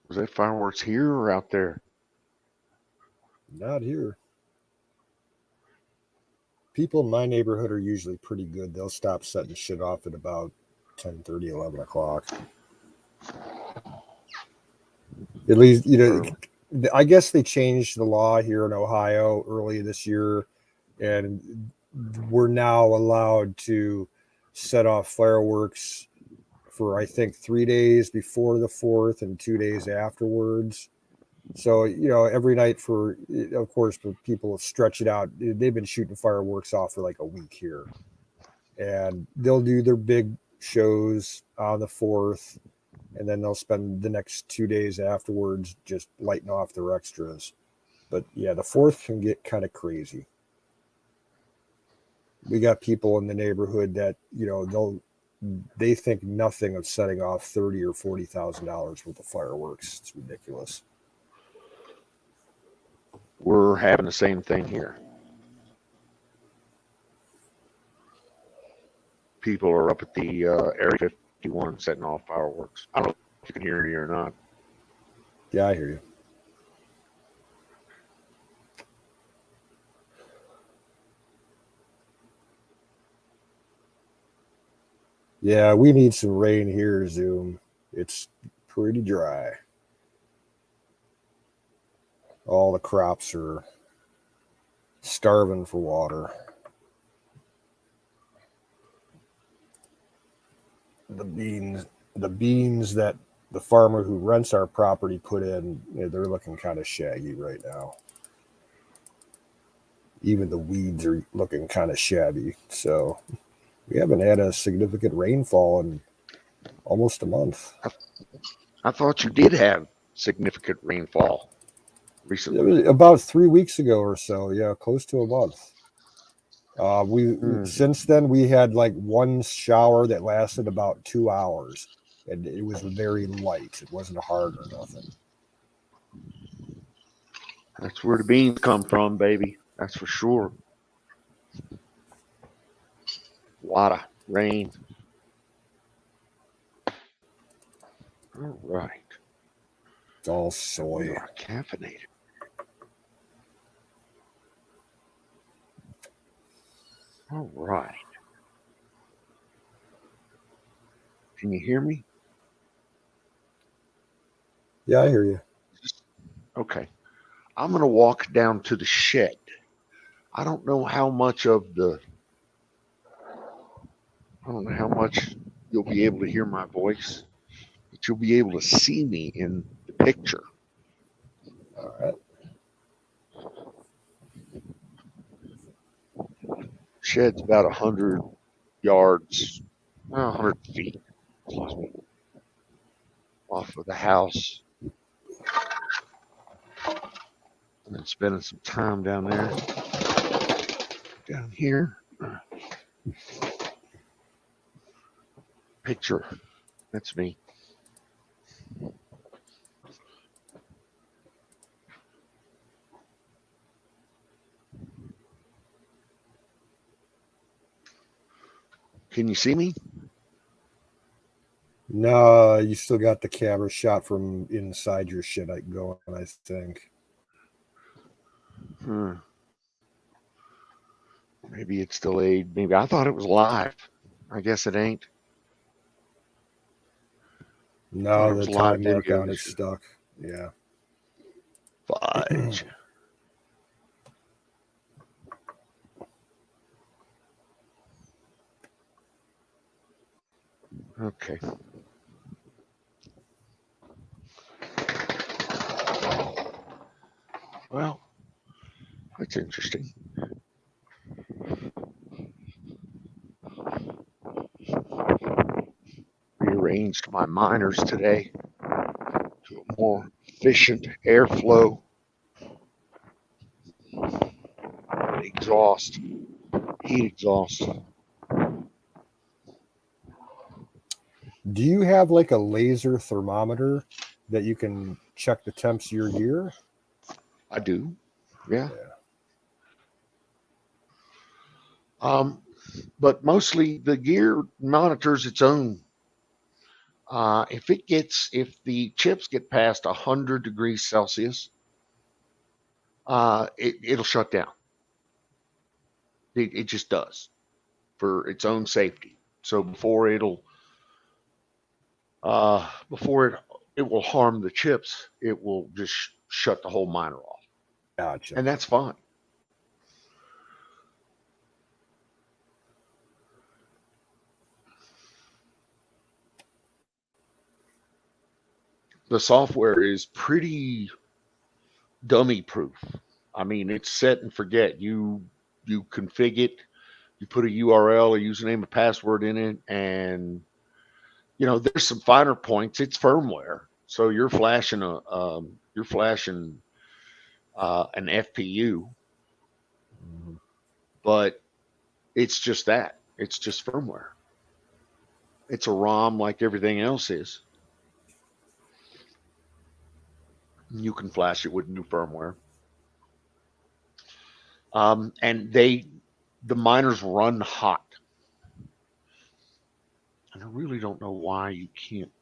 Was that fireworks here or out there? Not here. People in my neighborhood are usually pretty good. They'll stop setting shit off at about 10:30, 11 o'clock. At least, I guess they changed the law here in Ohio early this year, and we're now allowed to set off fireworks for, I think, 3 days before the 4th and 2 days afterwards. So, every night of course, for people to stretch it out, they've been shooting fireworks off for like a week here. And they'll do their big shows on the 4th, and then they'll spend the next 2 days afterwards just lighting off their extras. But yeah, the 4th can get kind of crazy. We got people in the neighborhood that, they think nothing of setting off $30,000 or $40,000 worth of fireworks. It's ridiculous. We're having the same thing here. People are up at the Area 51 setting off fireworks. I don't know if you can hear me or not. Yeah, I hear you. Yeah, we need some rain here, Zoom. It's pretty dry. All the crops are starving for water. The beans that the farmer who rents our property put in, they're looking kind of shaggy right now. Even the weeds are looking kind of shabby. So we haven't had a significant rainfall in almost a month. I thought you did have significant rainfall recently. It was about 3 weeks ago or so. Yeah, close to a month. Since then we had like one shower that lasted about 2 hours, and it was very light. It wasn't hard or nothing. That's where the beans come from, baby. That's for sure. lot of rain. All right. It's all We soy. are caffeinated. All right. Can you hear me? Yeah, I hear you. Okay. I'm going to walk down to the shed. I don't know how much you'll be able to hear my voice, but you'll be able to see me in the picture. All right. Shed's about 100 yards, 100 feet, excuse me, off of the house. And then spending some time down there. Down here. Picture. That's me. Can you see me? No, you still got the camera shot from inside your shed going, I think. Maybe it's delayed. Maybe I thought it was live. I guess it ain't. No, it the was live time mark video. on it's stuck. Yeah. Fudge. Okay. Well, that's interesting. Rearranged my miners today to a more efficient airflow. Exhaust, heat exhaust. Do you have like a laser thermometer that you can check the temps of your gear? I do. Yeah. Yeah. But mostly the gear monitors its own. If the chips get past 100 degrees Celsius, it'll shut down. It just does for its own safety. So before it will harm the chips, it will just shut the whole miner off, Gotcha. and that's fine. The software is pretty dummy proof. I mean, it's set and forget. You config it, you put a URL, a username, a password in it, and there's some finer points. It's firmware, so you're flashing an FPU, but it's just that. It's just firmware. It's a ROM like everything else is. You can flash it with new firmware. And the miners run hot. And I really don't know why you can't.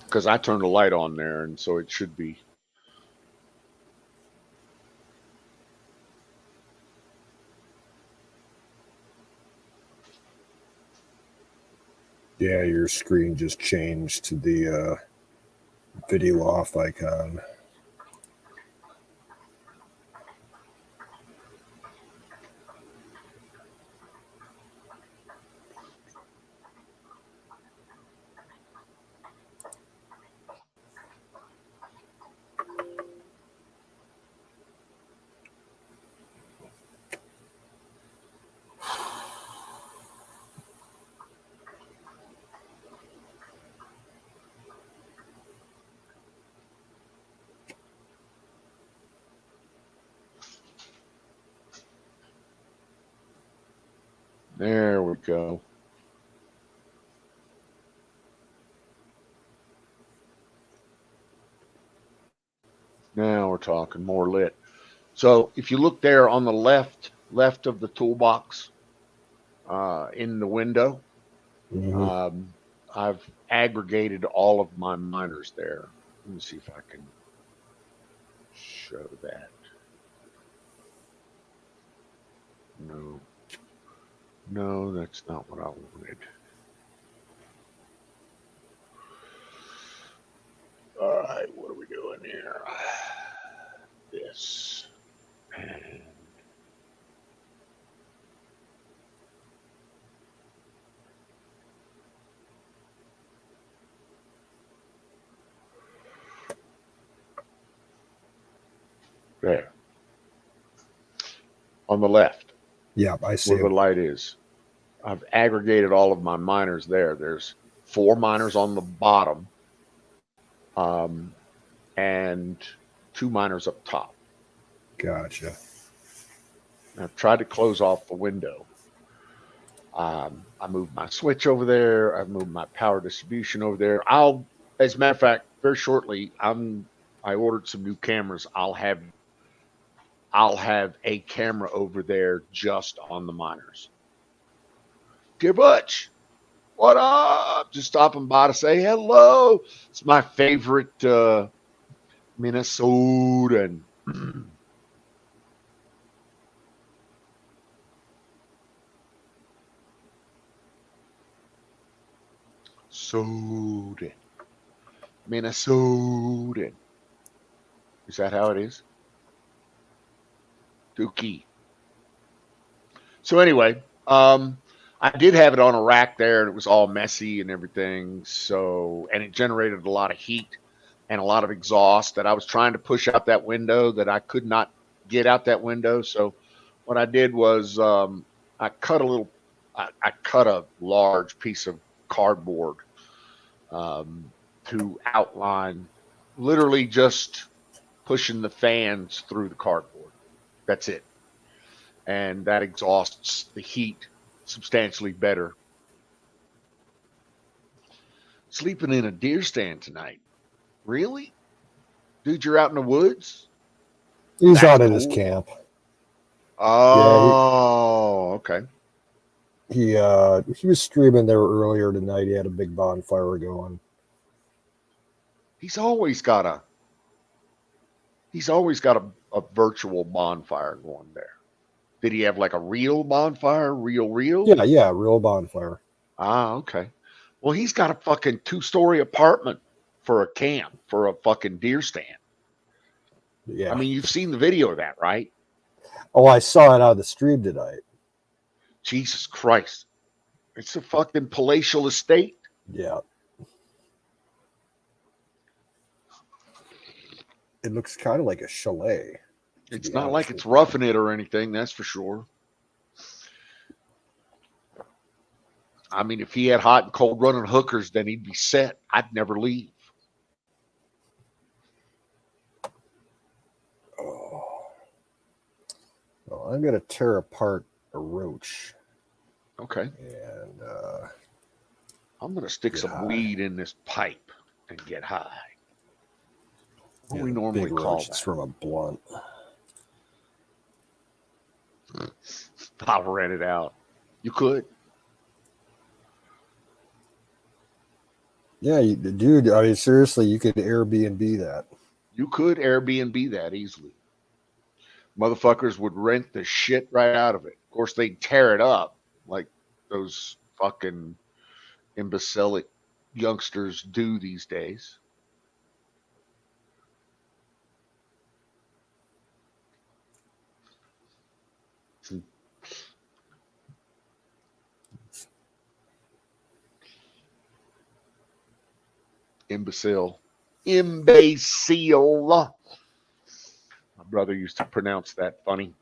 Because I turned the light on there, and so it should be. Yeah, your screen just changed to the video off icon. There we go. Now we're talking more lit. So if you look there on the left of the toolbox, in the window, Mhm. I've aggregated all of my miners there. Let me see if I can show that. No, no, that's not what I wanted. All right, what are we doing here? This. And there. On the left, Yeah, I see where the him. light is. I've aggregated all of my miners there. There's 4 miners on the bottom, um, and 2 miners up top. Gotcha. I've tried to close off the window. I moved my switch over there. I've moved my power distribution over there. As a matter of fact, very shortly, I ordered some new cameras. I'll have a camera over there just on the miners. Dear Butch, what up? Just stopping by to say hello. It's my favorite Minnesotan. Soden. Minnesotan. Is that how it is? Dookie. So anyway, I did have it on a rack there, and it was all messy and everything. So, and it generated a lot of heat and a lot of exhaust that I was trying to push out that window that I could not get out that window. So, what I did was I cut a large piece of cardboard to outline, literally just pushing the fans through the cardboard. That's it. And that exhausts the heat substantially better. Sleeping in a deer stand tonight. Really? Dude, you're out in the woods? He's That's out at his cool. camp. Oh, okay. He was streaming there earlier tonight. He had a big bonfire going. He's always got a virtual bonfire going there. Did he have like a real bonfire? Real? Yeah, real bonfire. Ah, okay. Well, he's got a fucking 2-story apartment for a camp, for a fucking deer stand. Yeah. I mean, you've seen the video of that, right? Oh, I saw it on the stream tonight. Jesus Christ. It's a fucking palatial estate. Yeah. It looks kind of like a chalet. It's not like it's roughing it or anything, that's for sure. I mean, if he had hot and cold running hookers, then he'd be set. I'd never leave. Oh. Well, I'm going to tear apart a roach. Okay. And I'm going to stick some weed in this pipe and get high. What do we normally call roach. that? It's from a blunt. I'll rent it out. You could. Yeah, dude. I mean, seriously, you could Airbnb that. You could Airbnb that easily. Motherfuckers would rent the shit right out of it. Of course, they'd tear it up like those fucking imbecilic youngsters do these days. Imbecile. My brother used to pronounce that funny.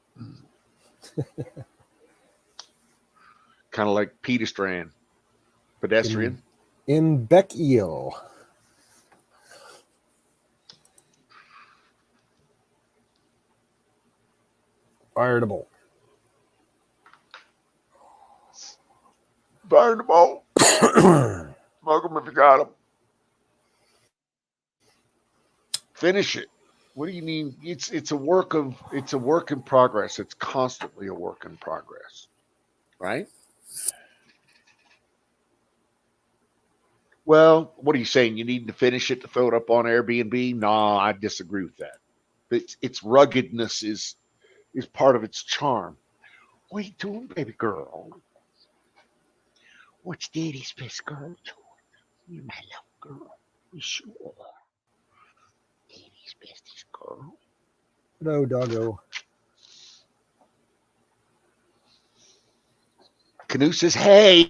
Kind of like pedestrian. Pedestrian. Imbecile. Fireable. Burn them all. Smoke them if you got them. Finish it. What do you mean? It's a work in progress. It's constantly a work in progress, right? Well, what are you saying? You need to finish it to throw it up on Airbnb? No, I disagree with that. Its ruggedness is part of its charm. What are you doing, baby girl? What's daddy's best girl doing? You're my love girl. You sure? Daddy's bestest girl. No, doggo. Canoe says, hey.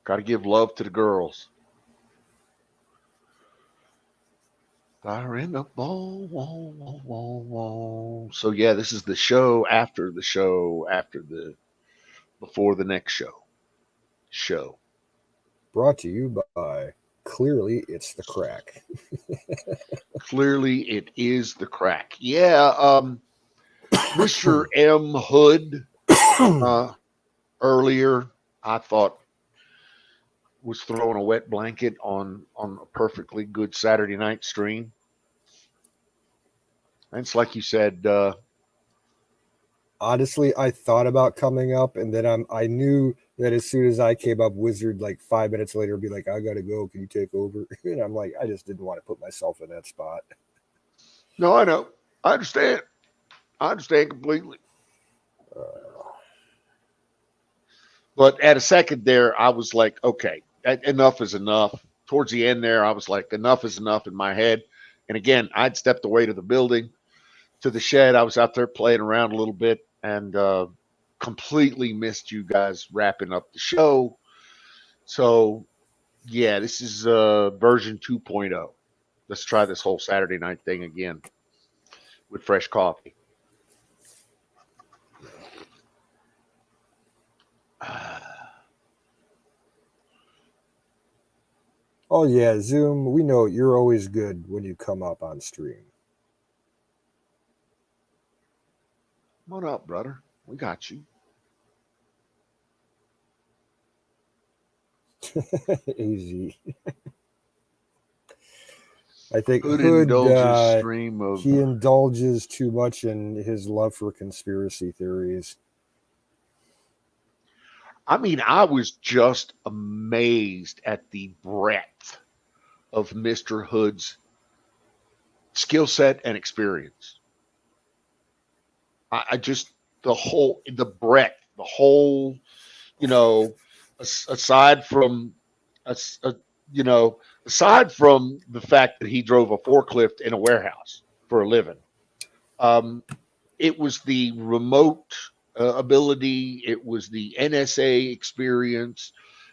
Got to give love to the girls. Fire in the ball, wall, wall, wall, wall. So yeah, this is the show after before the next show. Brought to you by Clearly It's the Crack. Clearly, it is the crack. Yeah, Mr. M. Hood earlier, I thought was throwing a wet blanket on a perfectly good Saturday night stream. And it's like you said, Honestly, I thought about coming up, and then I knew that as soon as I came up, Wizard, like 5 minutes later, would be like, I gotta go. Can you take over? And I'm like, I just didn't want to put myself in that spot. no, I know. I understand. I understand completely. But at a second there, I was like, okay, enough is enough. Towards the end there, I was like, enough is enough in my head. And again, I'd stepped away to the building, to the shed. I was out there playing around a little bit and completely missed you guys wrapping up the show. So, yeah, this is version 2.0. Let's try this whole Saturday night thing again with fresh coffee. Oh yeah, Zoom, we know you're always good when you come up on stream. Come on up, brother. We got you. Easy. I think Hood Hood indulges stream of. he indulges too much in his love for conspiracy theories. I mean, I was just amazed at the breadth of Mr. Hood's skill set and experience. I just the breadth, the whole, aside from, aside from the fact that he drove a forklift in a warehouse for a living, it was the remote ability, it was the NSA experience,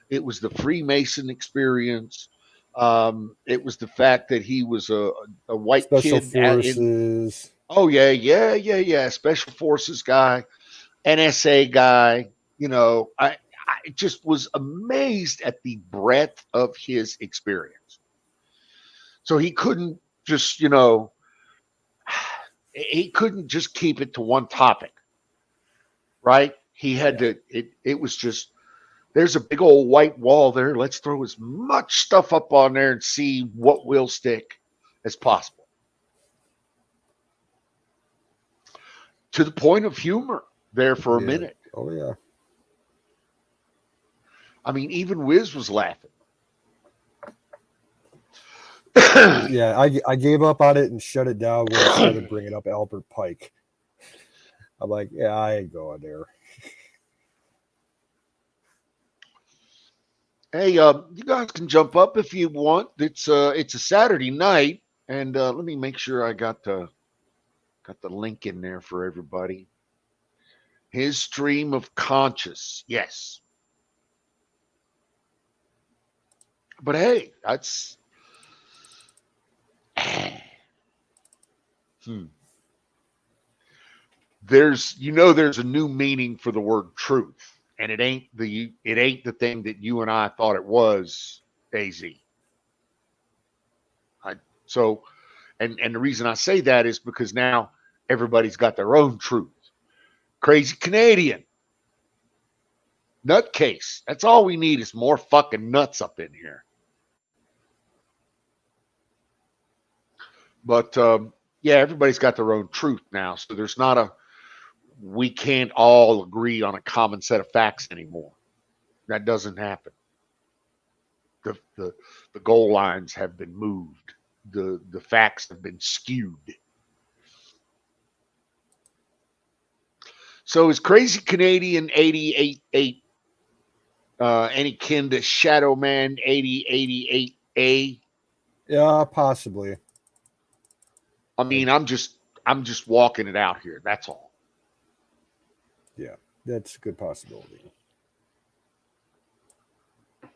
it was the Freemason experience. It was the fact that he was a white Special kid forces. Oh yeah. Special forces guy, NSA guy. I just was amazed at the breadth of his experience. So he couldn't just, he couldn't just keep it to one topic, right? He had to. It was just. There's a big old white wall there. Let's throw as much stuff up on there and see what will stick as possible. To the point of humor there for a minute. Oh yeah. I mean, even Wiz was laughing. Yeah, I gave up on it and shut it down when I started bringing up Albert Pike. I'm like, yeah, I ain't going there. Hey, you guys can jump up if you want. It's a Saturday night, and let me make sure I got the link in there for everybody. His stream of conscious, yes. But hey, that's there's a new meaning for the word truth, and it ain't the thing that you and I thought it was, AZ. And the reason I say that is because now everybody's got their own truth. Crazy Canadian. Nutcase. That's all we need is more fucking nuts up in here. But yeah, everybody's got their own truth now. So there's not a, we can't all agree on a common set of facts anymore. That doesn't happen. The goal lines have been moved. The facts have been skewed. So is Crazy Canadian 888 any kin to Shadow Man 8088A? Yeah, possibly. I mean, I'm just walking it out here. That's all. Yeah, that's a good possibility.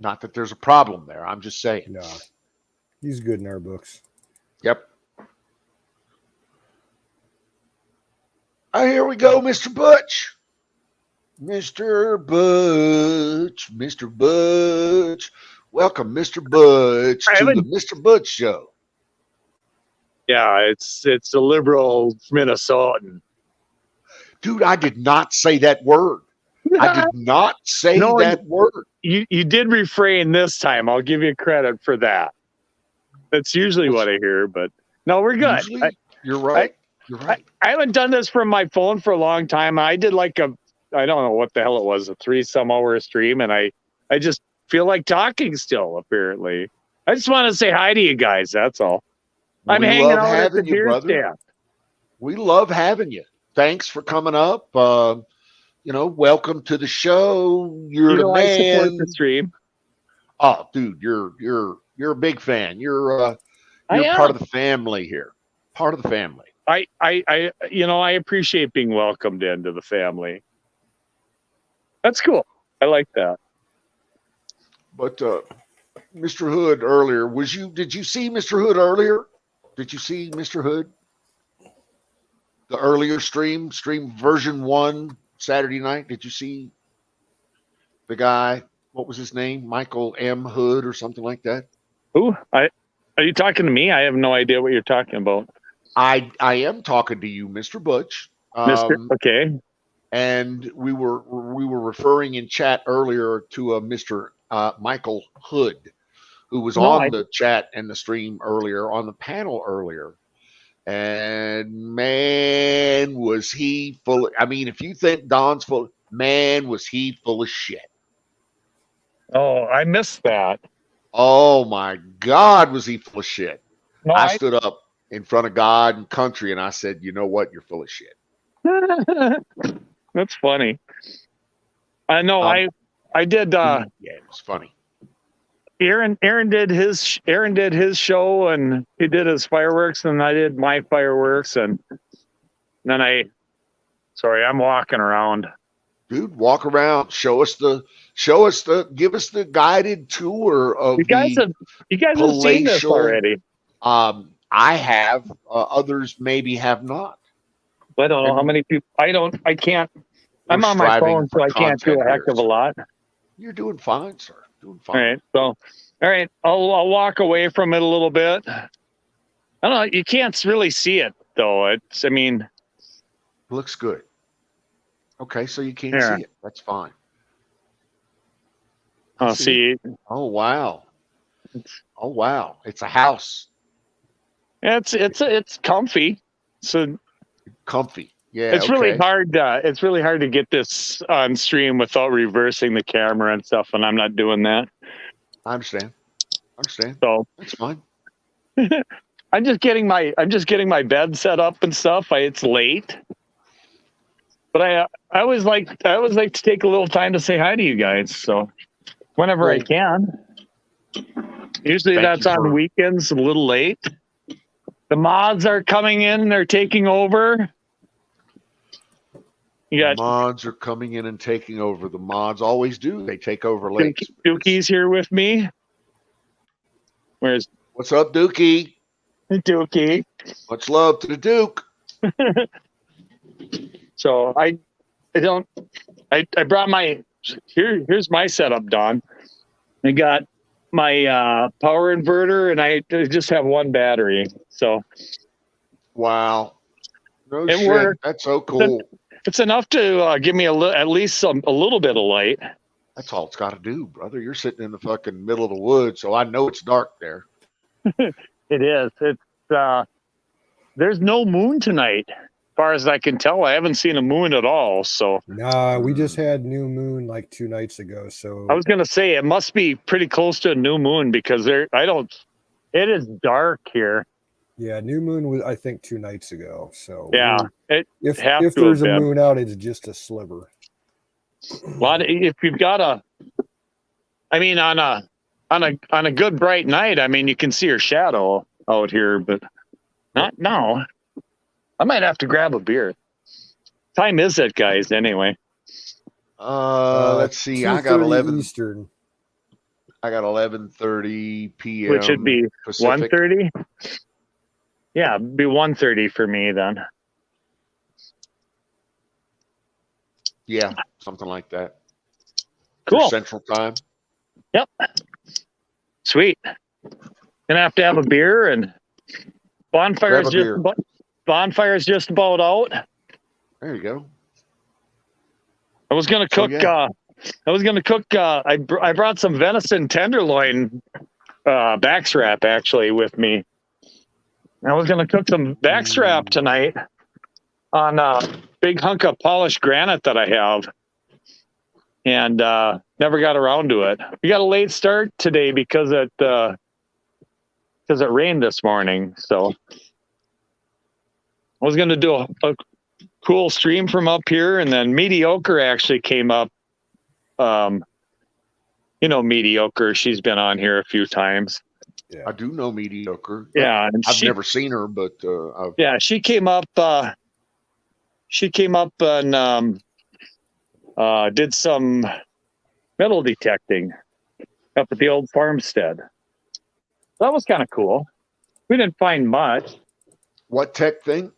Not that there's a problem there. I'm just saying. No, he's good in our books. Yep. Oh, here we go, Mr. Butch. Mr. Butch. Mr. Butch. Welcome, Mr. Butch, to the Mr. Butch Show. Yeah, it's a liberal Minnesotan. Dude, I did not say that word. I did not say that word. You did refrain this time. I'll give you credit for that. That's usually what I hear, but no, we're good. Usually, you're right. You're right. I haven't done this from my phone for a long time. I did like I don't know what the hell it was, a 3-some-hour stream, and I just feel like talking still, apparently. I just want to say hi to you guys, that's all. I'm hanging out at the beer stand. We love having you. Thanks for coming up. Welcome to the show. You're the man. I support the stream. Oh, dude, you're a big fan. You're part of the family here. Part of the family. I appreciate being welcomed into the family. That's cool. I like that. But Mr. Hood earlier, did you see Mr. Hood earlier? Did you see Mr. Hood? The earlier stream version 1 Saturday night. Did you see the guy? What was his name? Michael M. Hood or something like that? Who? Are you talking to me? I have no idea what you're talking about. I am talking to you, Mr. Butch. Okay. And we were referring in chat earlier to a Mr. Michael Hood, who was on the chat and the stream earlier, on the panel earlier. And man, was he full. I mean, if you think Don's full, man, was he full of shit. Oh, I missed that. Oh my God, was he full of shit. No, I stood up in front of God and country and I said, you know what? You're full of shit. That's funny. I know. I did. Yeah, it was funny. Aaron did his show and he did his fireworks and I did my fireworks and then I'm walking around. Dude, walk around. Give us the guided tour of you guys have seen this already. I have. Others maybe have not. I don't know how many people. I can't. I'm on my phone, so I can't do a heck of a lot. You're doing fine, sir. Doing fine. All right. I'll walk away from it a little bit. I don't know. You can't really see it though. It looks good. Okay, so you can't see it. That's fine. I'll see. Oh wow. It's a house. It's comfy. So comfy. Yeah. It's really hard. It's really hard to get this on stream without reversing the camera and stuff, and I'm not doing that. I understand. So that's fine. I'm just getting my bed set up and stuff. It's late, but I always like to take a little time to say hi to you guys. So whenever I can. Usually that's on the weekends. A little late. The mods are coming in. They're taking over. The mods are coming in and taking over. The mods always do. They take over late. Dookie's here with me. What's up, Dookie? Dookie. Much love to the Duke. So I brought here's my setup, Don. I got my power inverter and I just have one battery. So wow. No it shit. Worked. That's so cool. It's enough to give me at least a little bit of light. That's all it's got to do, brother. You're sitting in the fucking middle of the woods, so I know it's dark there. It is. It's there's no moon tonight. As far as I can tell, I haven't seen a moon at all. So Nah, we just had new moon like 2 nights ago. So I was gonna say it must be pretty close to a new moon because it is dark here. yeah, new moon was I think 2 nights ago. So Yeah, if have if to have there's a been. moon out, it's just a sliver. If you've got on a good bright night, I mean, you can see her shadow out here, but not now. I might have to grab a beer. Time is it, guys? Anyway, Let's see. I got 2:30 11. Eastern. I got 11:30 p.m. which would be Pacific. 1:30. Yeah, it'd be 1:30 for me then. Yeah, something like that. Cool. Your Central Time. Yep. Sweet. Gonna have to have a beer and bonfire's Grab a beer. bonfire's just about out. There you go. I was gonna cook. yeah. I brought some venison tenderloin backstrap actually with me. I was gonna cook some backstrap tonight on a big hunk of polished granite that I have, and never got around to it. We got a late start today because it rained this morning. So I was gonna do a cool stream from up here, and then Mediocre actually came up. Mediocre. She's been on here a few times. I do know Mediocre. Yeah, and I've never seen her, but I've yeah, she came up. She came up and did some metal detecting up at the old farmstead. That was kind of cool. We didn't find much. What tech thing?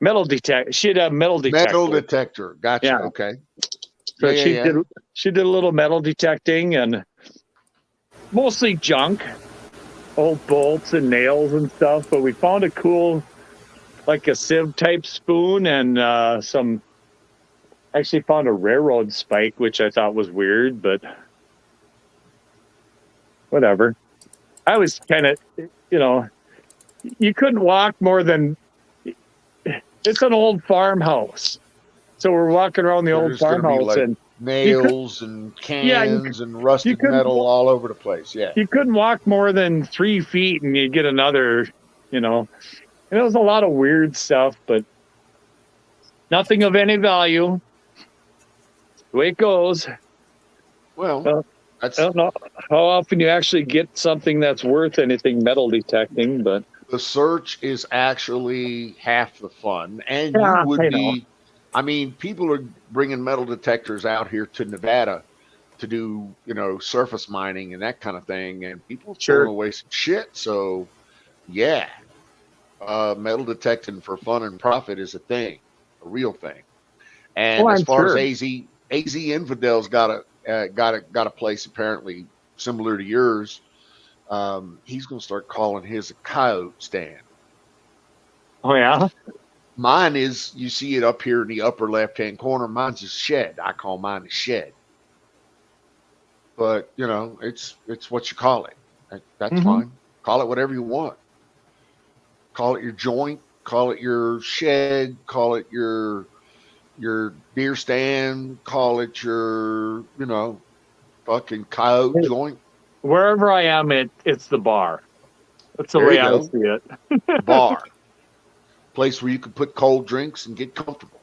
Metal detect. She had a metal detector. Metal detector. Gotcha. Yeah. Okay. So Yeah. she did a little metal detecting and mostly junk, old bolts and nails and stuff. But we found a cool, like a sieve type spoon and actually found a railroad spike, which I thought was weird, but whatever. I was kind of, you couldn't walk more than, it's an old farmhouse. So we're walking around the old There's gonna be, farmhouse like, and nails and cans and rusted couldn't metal walk- all over the place. Yeah. you couldn't walk more than 3 feet and you get another, and it was a lot of weird stuff, but nothing of any value. The way it goes. Well, that's I don't know how often you actually get something that's worth anything metal detecting, but the search is actually half the fun, and Yeah, you would I be. know. I mean, people are bringing metal detectors out here to Nevada to do, surface mining and that kind of thing, and people Sure. throwing away some shit. So, yeah, metal detecting for fun and profit is a thing, a real thing. And Oh, as I'm far sure. as AZ Infidel's got a place apparently similar to yours. He's going to start calling his a coyote stand. oh yeah, Mine is, you see it up here in the upper left-hand corner. Mine's a shed. I call mine a shed. But, it's what you call it. That's Mhm. fine. Call it whatever you want. Call it your joint. Call it your shed. Call it your beer stand. Call it your, fucking coyote joint. wherever I am, it's the bar. That's the There way you I go. see it. Bar. Place where you can put cold drinks and get comfortable.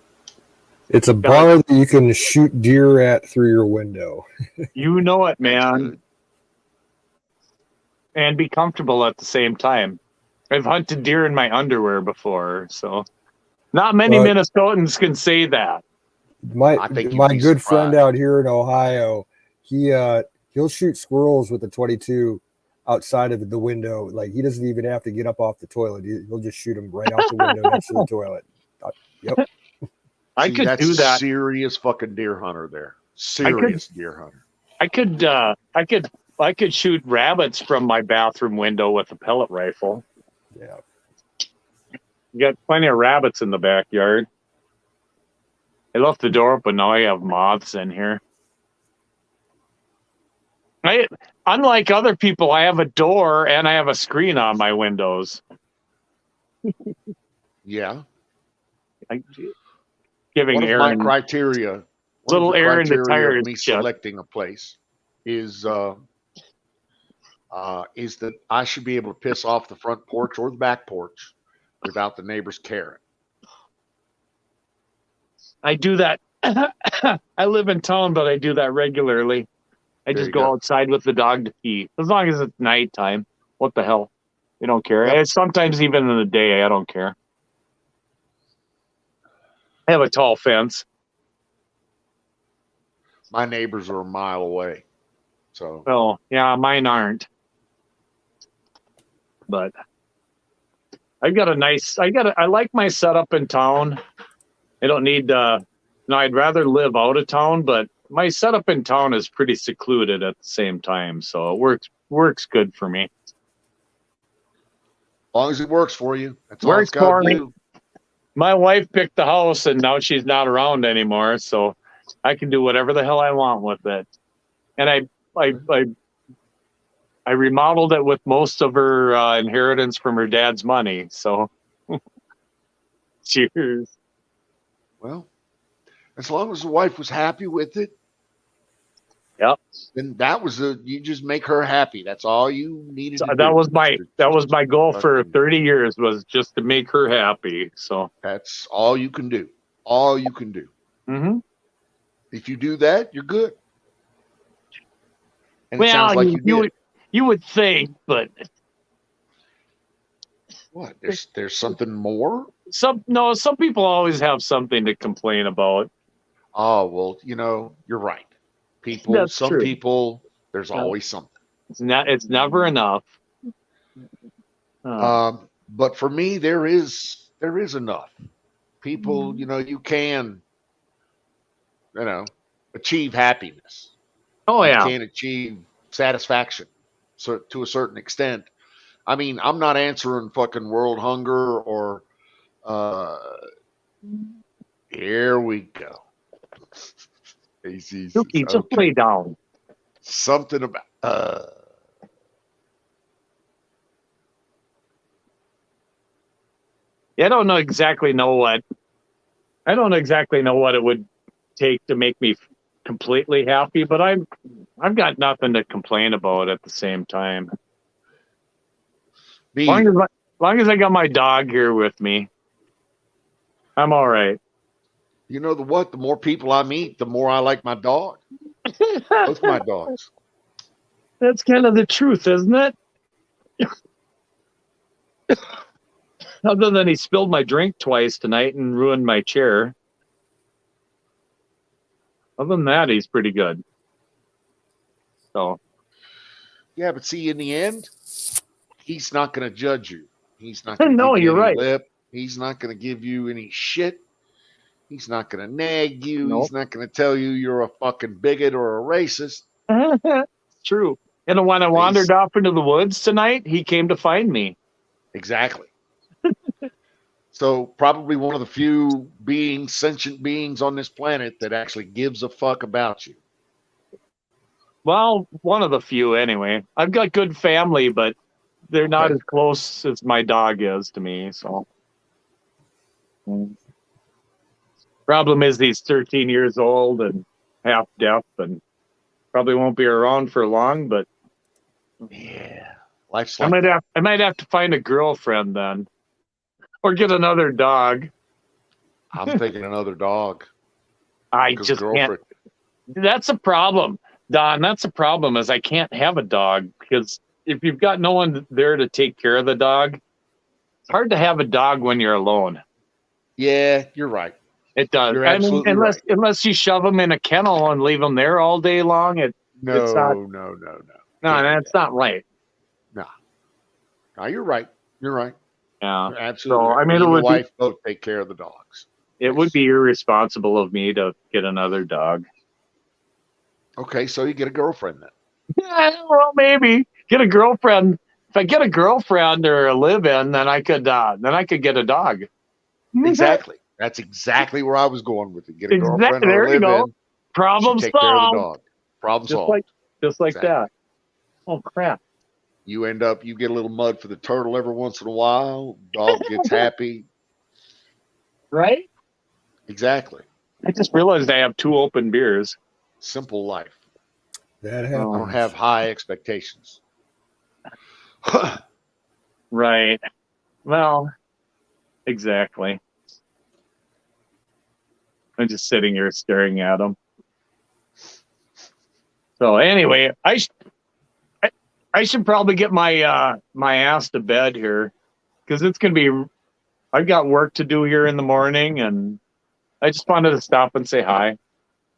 It's a bar that you can shoot deer at through your window. You know it, That's man, good. and be comfortable at the same time. I've hunted deer in my underwear before, so not many Well, Minnesotans can say that. I think you'd My be good friend surprised. out here in Ohio, he'll shoot squirrels with a 22 outside of the window. Like he doesn't even have to get up off the toilet. He'll just shoot them right out the window next to the toilet. Yep. I See, could that's do that. Serious fucking deer hunter there. Serious deer hunter. I could shoot rabbits from my bathroom window with a pellet rifle. Yeah. You got plenty of rabbits in the backyard. I left the door open. Now I have moths in here. Unlike other people, I have a door and I have a screen on my windows. Yeah. Giving One of my Aaron criteria, one of little the Aaron the criteria of tires me shut. selecting a place is that I should be able to piss off the front porch or the back porch without the neighbors caring. I do that. I live in town, but I do that regularly. I There just you go go. outside with the dog to pee. As long as it's nighttime. What the hell? We don't care. Yep. And sometimes even in the day, I don't care. I have a tall fence. My neighbors are a mile away. So Oh, yeah, mine aren't. But I've got a nice, I like my setup in town. I don't need, I'd rather live out of town, but my setup in town is pretty secluded at the same time. So it works good for me. as long as it works for you, that's all Works it's got for to me. do. My wife picked the house and now she's not around anymore. So I can do whatever the hell I want with it. And I remodeled it with most of her inheritance from her dad's money. So cheers. Well, as long as the wife was happy with it, Yep. then you just make her happy. That's all you needed So to that do. was my goal for fucking- 30 years was just to make her happy. So That's all you can do. All you can do. mhm. If you do that, you're good. And it Well, sounds like you did. you would think, but What? There's something more? some people always have something to complain about. Oh, well, you're right. That's Some true. people, there's Yeah. always something. It's never enough. But for me, there is enough. People, you can, achieve happiness. Oh You yeah. can achieve satisfaction, so to a certain extent. I mean, I'm not answering fucking world hunger or here we go. Easy. Dookie, just Okay. lay down. Something about I don't exactly know what it would take to make me completely happy, but I've got nothing to complain about at the same time. me. Long as I got my dog here with me, I'm all right. You know what? The more people I meet, the more I like my dog. Both my dogs. That's kind of the truth, isn't it? Other than he spilled my drink twice tonight and ruined my chair. Other than that, he's pretty good. So Yeah, but see, in the end, he's not going to judge you. He's not going to No, give you you're any right. lip. He's not going to give you any shit. He's not going to nag you. Nope. He's not going to tell you you're a fucking bigot or a racist. True. And when I wandered off into the woods tonight, he came to find me. Exactly. So probably one of the few sentient beings on this planet that actually gives a fuck about you. Well, one of the few anyway. I've got good family, but they're not Okay. as close as my dog is to me. So, problem is he's 13 years old and half deaf, and probably won't be around for long. But Yeah. Life's I like might have to find a girlfriend then, or get another dog. I'm thinking another dog. I 'Cause just can't. girlfriend. That's a problem, Don. That's a problem. Is I can't have a dog because if you've got no one there to take care of the dog, it's hard to have a dog when you're alone. Yeah, you're right. It does. You're I mean, absolutely unless you shove them in a kennel and leave them there all day long, it's No, not- no. no, Can't do that's not right. No, you're right. You're right. Yeah, You're absolutely. So, right. I mean, Me it and would the be- wife both take care of the dogs. it would be irresponsible of me to get another dog. Okay, so you get a girlfriend then. Yeah, well, maybe get a girlfriend. If I get a girlfriend or a live-in, then I could get a dog. Exactly. That's exactly where I was going with it. Get a Exactly. girlfriend or There a you go. live-in. Problem She take care of the solved. dog. Problem Just solved. like Exactly. that. Oh crap! You get a little mud for the turtle every once in a while. Dog gets happy. Right? Exactly. I just realized I have 2 open beers. Simple life. That I happens. don't have high expectations. Right. Well, exactly. I'm just sitting here staring at them. So anyway, I should probably get my ass to bed here because it's gonna be. I've got work to do here in the morning, and I just wanted to stop and say hi.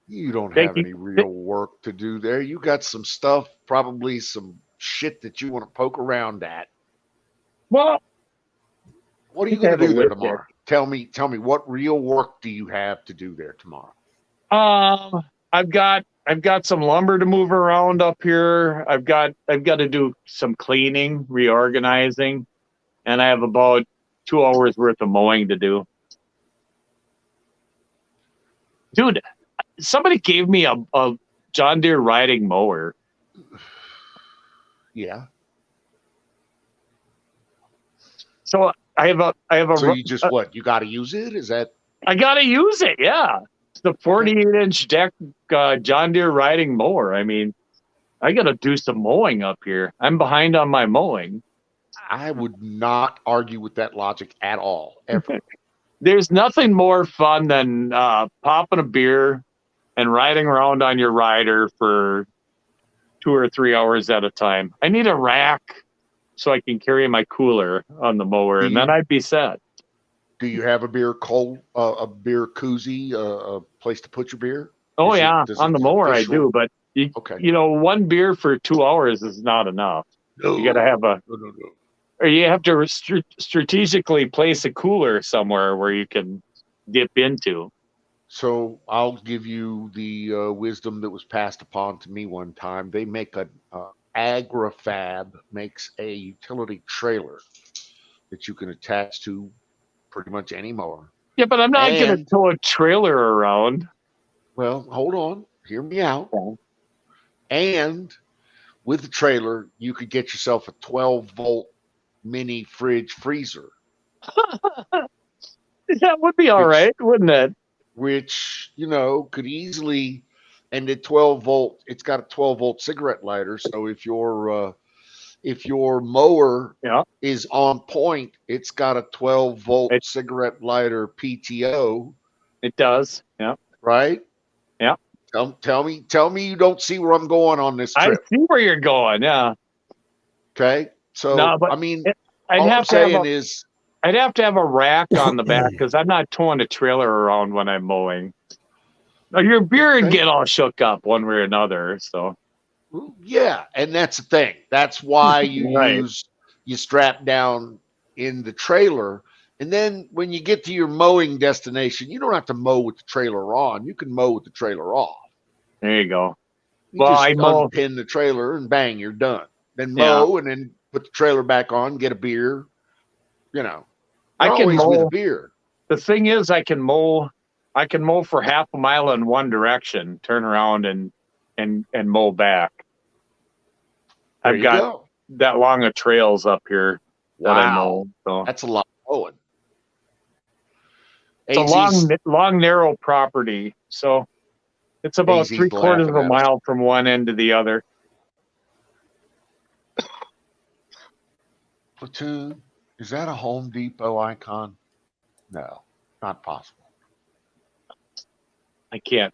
You don't Thank have you. any real work to do there. You got some stuff, probably some shit that you want to poke around at. Well, What are you I going have to a do there list there. tomorrow? Tell me what real work do you have to do there tomorrow? I've got some lumber to move around up here. I've got to do some cleaning, reorganizing, and I have about 2 hours worth of mowing to do. Dude, somebody gave me a John Deere riding mower. Yeah. So I have a So you just what? You got to use it? Is that I gotta use it. Yeah, it's the 48-inch deck John Deere riding mower. I mean, I gotta do some mowing up here. I'm behind on my mowing. I would not argue with that logic at all, ever. There's nothing more fun than popping a beer and riding around on your rider for 2 or 3 hours at a time. I need a rack so I can carry my cooler on the mower, and then I'd be set. Do you have a beer koozie, a place to put your beer? Oh yeah, Does on it the mower I official? do, but Okay. you know, 1 beer for 2 hours is not enough. No, You got to have a, no. or you have to strategically place a cooler somewhere where you can dip into. So I'll give you the wisdom that was passed upon to me one time. They make AgriFab makes a utility trailer that you can attach to pretty much any mower. Yeah, but I'm not going to And tow a trailer around. well, hold on, hear me out. Okay. And with the trailer, you could get yourself a 12-volt mini fridge freezer, That would be all right, wouldn't it? which could easily. And at 12 volt, it's got a 12-volt cigarette lighter. So if your mower Yeah, is on point, it's got a 12-volt it, cigarette lighter PTO, it does. Yeah, right? yeah. Tell me you don't see where I'm going on this I trip. see where you're going. Yeah. Okay. So No, but I mean, I'd all I'm have to have saying is I'd have to have a rack on the back because I'm not towing a trailer around when I'm mowing. Now, your beer would Okay. get all shook up one way or another. So yeah, and that's the thing. That's why you Right. you strap down in the trailer. And then when you get to your mowing destination, you don't have to mow with the trailer on. You can mow with the trailer off. There you go. You Well, just I mow. unpin the trailer and bang, you're done. Then Yeah, mow and then put the trailer back on, get a beer. You're I can always with a mow. beer. The thing is, I can mow. I can mow for half a mile in one direction, turn around and mow back. There I've you got go. that long of trails up here that I mow. So That's a lot of mowing. it's a long, narrow property. So it's about AZ's 3/4 of laughing a at us. mile from one end to the other. Platoon, is that a Home Depot icon? No, not possible. I can't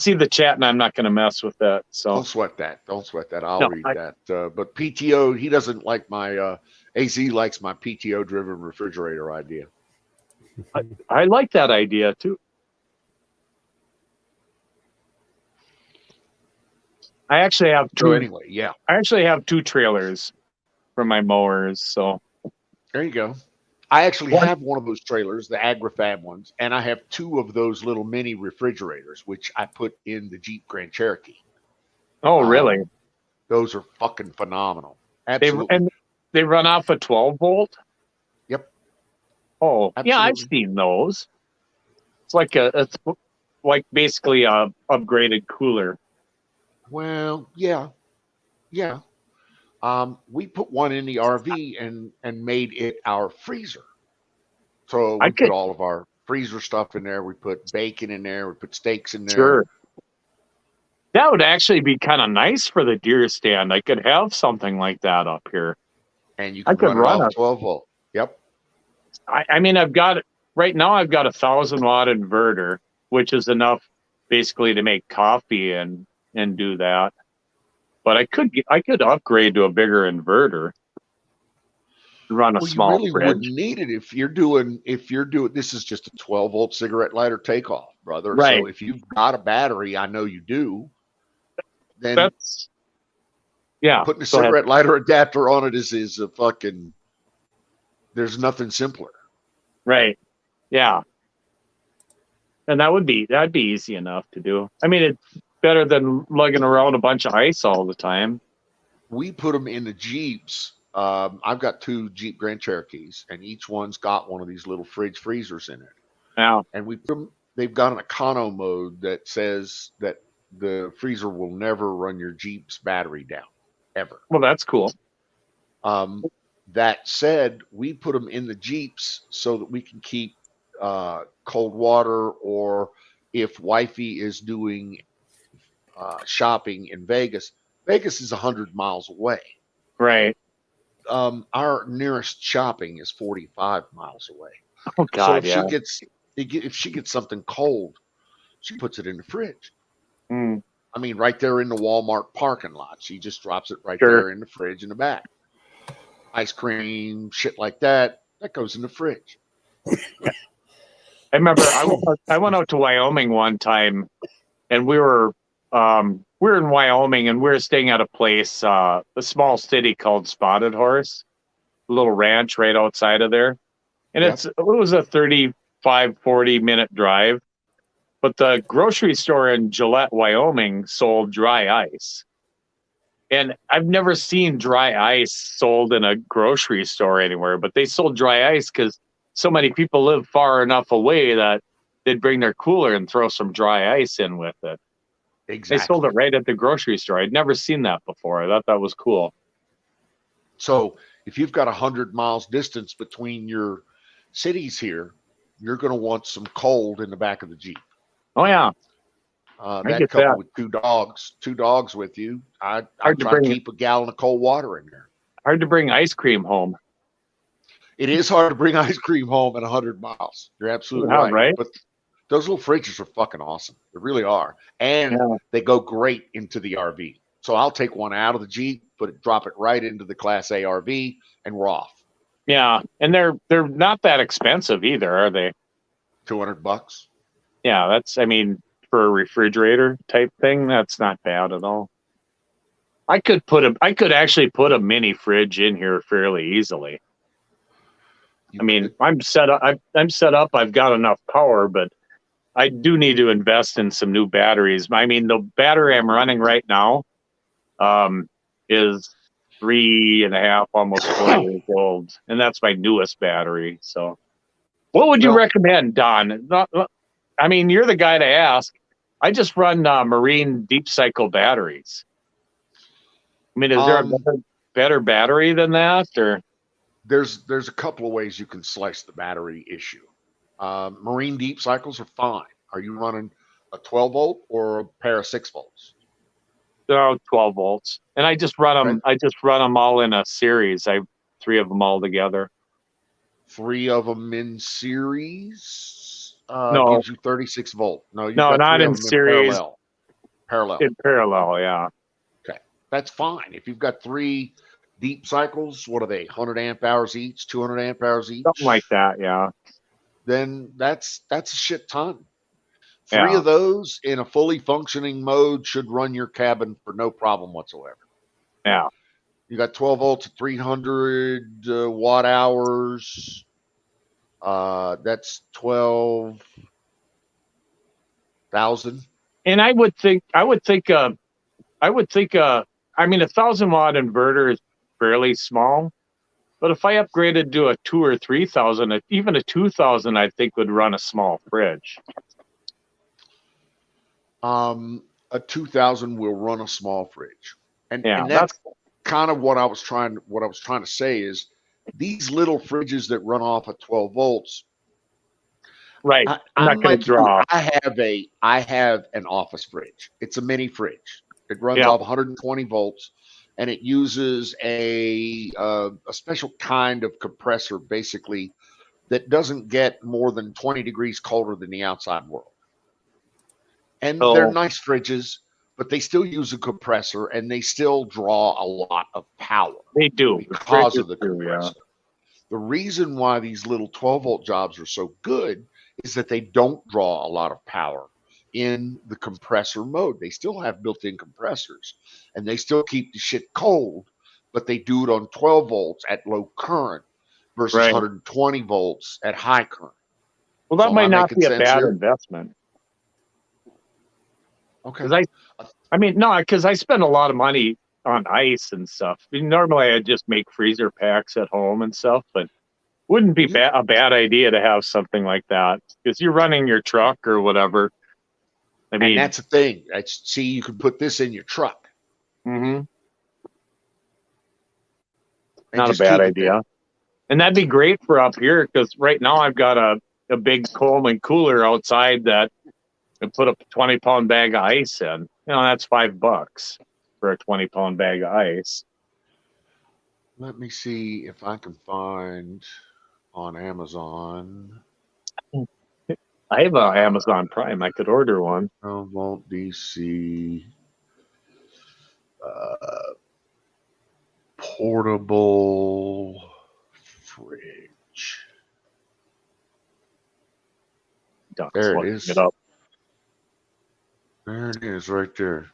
see the chat, and I'm not going to mess with that. So Don't sweat that. Don't sweat that. I'll No, read that. But PTO, he doesn't like my AZ likes my PTO driven refrigerator idea. I like that idea too. I actually have So two. anyway, yeah, I actually have 2 trailers for my mowers. So there you go. I actually One- have one of those trailers, the AgriFab ones, and I have 2 of those little mini refrigerators, which I put in the Jeep Grand Cherokee. oh, really? Those are fucking phenomenal. They Absolutely. and they run off a 12-volt. Yep. Oh, yeah, I've Absolutely. seen those. It's like basically a upgraded cooler. Well, yeah. We put one in the RV and made it our freezer. So I we could- put all of our freezer stuff in there. We put bacon in there. We put steaks in there. Sure. That would actually be kind of nice for the deer stand. I could have something like that up here. And you I can could run it run off a- 12 volt. Yep. I mean, right now I've got 1,000-watt inverter, which is enough basically to make coffee and do that. But I could upgrade to a bigger inverter. Run a Well, you small really fridge. wouldn't need it if you're doing, this is just a 12 volt cigarette lighter takeoff, brother. Right. So if you've got a battery, I know you do, then That's yeah. putting a go ahead. cigarette lighter adapter on it is a fucking, there's nothing simpler. Right. Yeah. And that'd be easy enough to do. I mean, it's better than lugging around a bunch of ice all the time. We put them in the Jeeps. I've got 2 Jeep Grand Cherokees, and each one's got one of these little fridge freezers in it. Yeah. And they've got an econo mode that says that the freezer will never run your Jeep's battery down, ever. Well, that's cool. That said, we put them in the Jeeps so that we can keep cold water, or if wifey is doing shopping in Vegas. Vegas is 100 miles away. Right. Our nearest shopping is 45 miles away. Oh God. So if Yeah. if she gets something cold, she puts it in the fridge. Mm, I mean, right there in the Walmart parking lot. She just drops it right Sure. there in the fridge in the back. Ice cream, shit like that, that goes in the fridge. I remember I went out to Wyoming one time, and we were in Wyoming, and we were staying at a place, a small city called Spotted Horse, a little ranch right outside of there. And Yep. it was a 35, 40-minute drive. But the grocery store in Gillette, Wyoming sold dry ice. And I've never seen dry ice sold in a grocery store anywhere, but they sold dry ice because so many people live far enough away that they'd bring their cooler and throw some dry ice in with it. Exactly. They sold it right at the grocery store. I'd never seen that before. I thought that was cool. So if you've got 100 miles distance between your cities here, you're going to want some cold in the back of the Jeep. Oh yeah, That get coupled that. with two dogs with you, I Hard to try to bring- keep a gallon of cold water in there. hard to bring ice cream home. It is hard to bring ice cream home at 100 miles. You're absolutely Yeah, right. right? But those little fridges are fucking awesome. They really are. And Yeah. they go great into the RV. So I'll take one out of the Jeep, drop it right into the Class A RV, and we're off. Yeah, and they're not that expensive either, are they? $200. Yeah, I mean, for a refrigerator type thing, that's not bad at all. I could actually put a mini fridge in here fairly easily. I mean, I'm set up. I'm set up. I've got enough power, but I do need to invest in some new batteries. I mean, the battery I'm running right now is 3.5, almost 4 years old, and that's my newest battery. So, what would you Well- recommend, Don? I mean, you're the guy to ask. I just run Marine deep cycle batteries. I mean, is there a better battery than that, or? There's a couple of ways you can slice the battery issue. Marine deep cycles are fine. Are you running a 12 volt or a pair of 6 volts? They're 12 volts, and I just run them. I just run them all in a series. I have 3 of them all together. 3 of them in series No. gives you 36 volt. No, you've No, got not 3 of in them series. Parallel. In parallel, yeah. That's fine. If you've got 3 deep cycles, what are they? 100 amp hours each, 200 amp hours each, Something like that, yeah. Then that's a shit ton. 3 Yeah. of those in a fully functioning mode should run your cabin for no problem whatsoever. Yeah. You got 12 volts at 300 watt hours. That's 12,000. And I would think, I mean, 1,000-watt inverter is fairly small, but if I upgraded to a 2,000 or 3,000, even a 2,000, I think would run a small fridge. A 2,000 will run a small fridge, and Yeah, that's kind of what I was trying to say is these little fridges that run off at 12 volts Right. I'm I'm not going like to you. draw. I have an office fridge. It's a mini fridge. It runs Yeah. off 120 volts, and it uses a special kind of compressor, basically, that doesn't get more than 20 degrees colder than the outside world. And they're So nice fridges, but they still use a compressor, and they still draw a lot of power they do. because of the Yeah. compressor. The reason why these little 12-volt jobs are so good is that they don't draw a lot of power in the compressor mode. They still have built-in compressors, and they still keep the shit cold, but they do it on 12 volts at low current versus Right. 120 volts at high current. Well, that So am might I not making be a sense bad here? investment. Okay. Because I mean, no, because I spend a lot of money on ice and stuff. I mean, normally I just make freezer packs at home and stuff, but wouldn't be Yeah. a bad idea to have something like that because you're running your truck or whatever. I And mean, that's the thing. See, you can put this in your truck mhm, and not a just bad keep it there. idea. And that'd be great for up here because right now I've got a big Coleman cooler outside that I put a 20-pound bag of ice in. You know, that's $5 for a 20-pound bag of ice. Let me see if I can find on Amazon. I have an Amazon Prime. I could order one. 12 volt DC portable fridge. Duck's There it looking is. it up. There it is right there.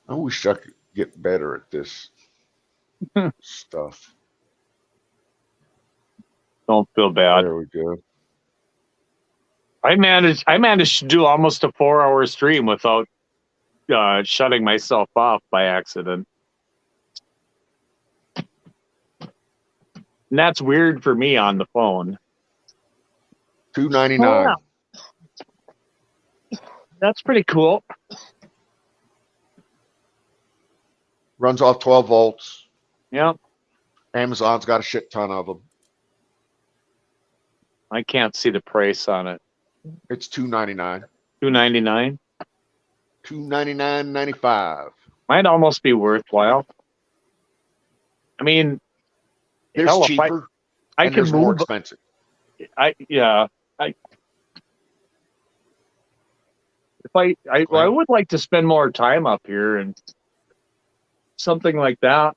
I wish I could get better at this stuff. Don't feel bad. There we go. I managed to do almost a 4-hour stream without shutting myself off by accident. And that's weird for me on the phone. $2.99. That's pretty cool. Runs off 12 volts. Yeah. Amazon's got a shit ton of them. I can't see the price on it. It's $2.99. $2.99. $299.95. Might almost be worthwhile. I mean, There's hell, cheaper I and could there's more move. expensive. I would like to spend more time up here and something like that.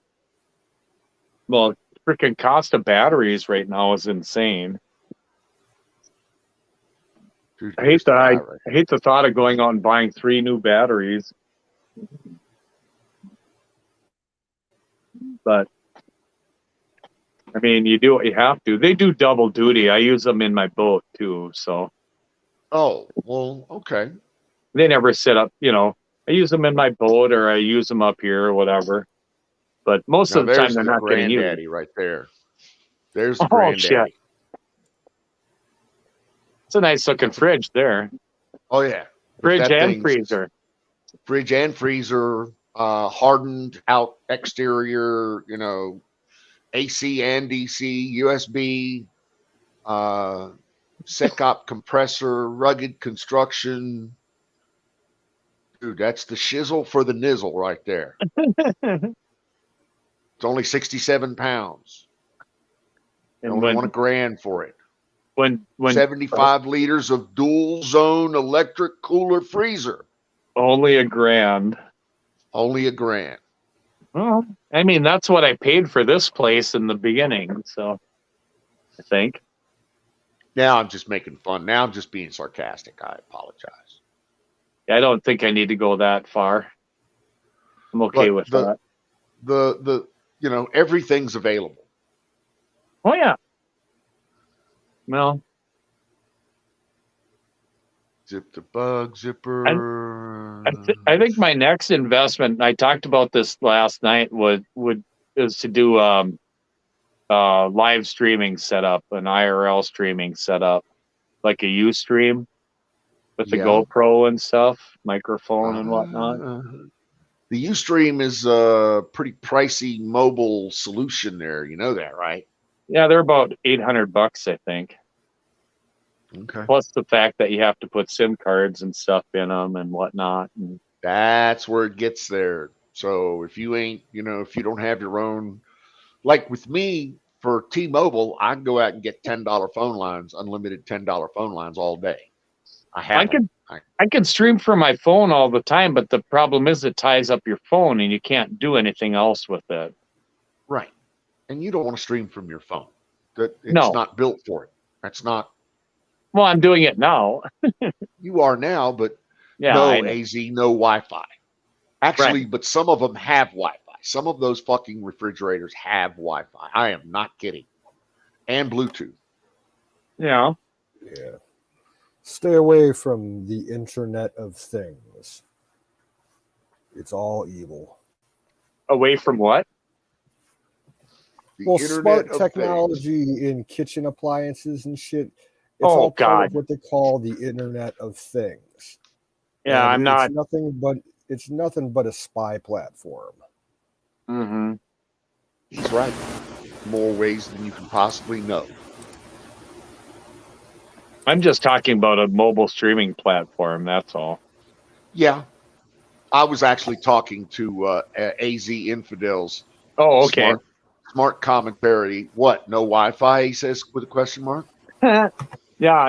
Well, freaking cost of batteries right now is insane. Dude, I here's hate the the guy I, right I hate the thought of going out and buying 3 new batteries. But I mean, you do what you have to. They do double duty. I use them in my boat too, so Oh, well, okay. they never sit up. You know, I use them in my boat or I use them up here or whatever. But most Now of the time, there's they're the not getting used. granddaddy right there. There's the Oh, granddaddy. shit. It's a nice looking fridge there. Oh yeah. Fridge That and thing's- freezer. Fridge and freezer, hardened out exterior, you know, AC and DC, USB, SECOP compressor, rugged construction. Dude, that's the shizzle for the nizzle right there. It's only 67 pounds. You And only want $1,000 for it. when 75 liters of dual zone electric cooler freezer. only $1,000. Only $1,000. Well, I mean, that's what I paid for this place in the beginning. So I think. Now I'm just making fun. Now I'm just being sarcastic. I apologize. I don't think I need to go that far. I'm okay But with that. The you know, everything's available. Oh yeah. Well, Zip the bug zipper. I think my next investment, and I talked about this last night, is to do live streaming setup, an IRL streaming setup, like a Ustream with the Yeah. GoPro and stuff, microphone and whatnot. The Ustream is a pretty pricey mobile solution there. You know that, right? Yeah, they're about $800, I think. Okay. Plus the fact that you have to put SIM cards and stuff in them and whatnot. And That's where it gets there. So if you ain't, if you don't have your own, like with me for T-Mobile, I can go out and get $10 phone lines, unlimited $10 phone lines all day. I have them. I can stream from my phone all the time, but the problem is it ties up your phone and you can't do anything else with it. Right. And you don't want to stream from your phone. That it's No. not built for it. That's not. Well, I'm doing it now. You are now, but Yeah, no I know. AZ, no Wi-Fi. Actually, but some of them have Wi-Fi. Some of those fucking refrigerators have Wi-Fi. I am not kidding. And Bluetooth. Yeah. Yeah. Stay away from the Internet of Things. It's all evil. Away from what? The Well, Internet smart of technology in kitchen appliances and shit. It's Oh, all part God. of what they call the Internet of Things. Yeah, And I'm not. It's nothing but a spy platform. Mm-hmm. He's right. More ways than you can possibly know. I'm just talking about a mobile streaming platform. That's all. Yeah. I was actually talking to AZ Infidels. Oh, okay. Smart commentary. What? No Wi-Fi? He says with a question mark. Yeah.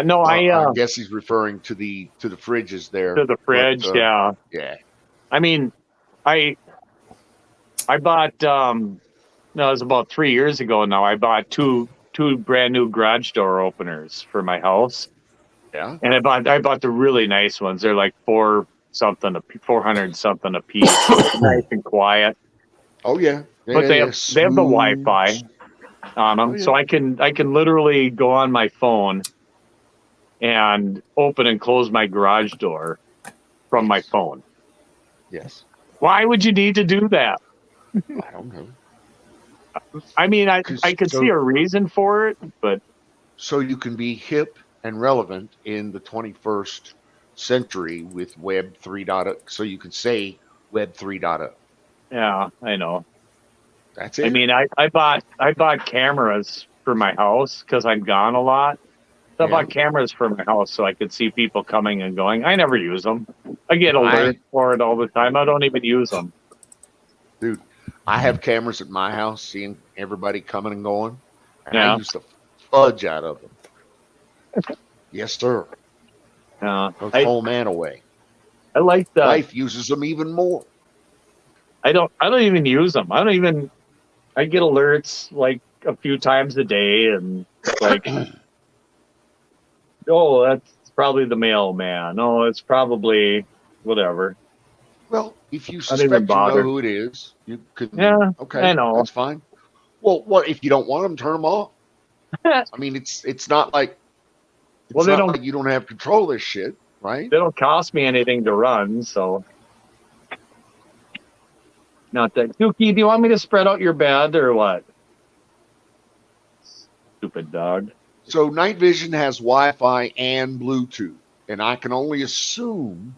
No, I guess he's referring to the fridges there. to the fridge. But, Yeah. Yeah. I mean, I bought. No, it was about 3 years ago now. I bought two brand new garage door openers for my house. Yeah. And I bought the really nice ones. They're like 400 something a piece. Nice and quiet. Oh yeah. But they have the Wi-Fi on them, Oh, yeah. so I can literally go on my phone and open and close my garage door from my phone. Yes. Why would you need to do that? I don't know. I mean, I 'Cause could see a reason for it, but So you can be hip and relevant in the 21st century with Web 3.0. So you can say Web 3.0. yeah, I know. That's it. I mean, I bought cameras for my house because I'm gone a lot. So I Yeah. bought cameras for my house so I could see people coming and going. I never use them. I get alerts for it all the time. I don't even use them. Dude, I have cameras at my house seeing everybody coming and going. And Yeah. I use the fudge out of them. Yes, sir. Both I home and away. like the. Wife uses them even more. I don't even use them. I get alerts like a few times a day, and like, oh, that's probably the mailman. Oh, it's probably whatever. Well, if you I don't even suspect you know bother. who it is, you could. Yeah, Okay, I know. that's fine. Well, what if you don't want them? Turn them off. I mean, it's not like Well, they don't- like you don't have control of this shit, right? They don't cost me anything to run, so. Not that. Dookie, do you want me to spread out your bed or what? Stupid dog. So night vision has Wi-Fi and Bluetooth, and I can only assume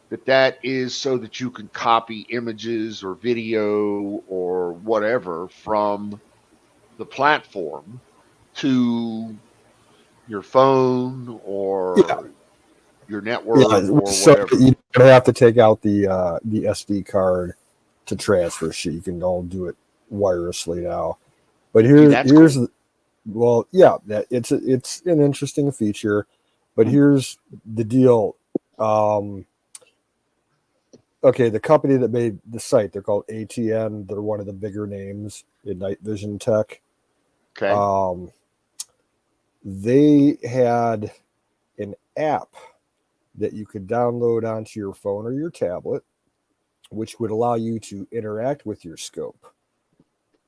that is so that you can copy images or video or whatever from the platform to your phone or your network or so whatever. you're gonna have to take out the SD card to transfer shit. You can all do it wirelessly now. But that's here's cool. well, yeah, that it's an interesting feature. But here's the deal. Okay, the company that made the site, they're called ATN. They're one of the bigger names in night vision tech. Okay. They had an app that you could download onto your phone or your tablet, which would allow you to interact with your scope.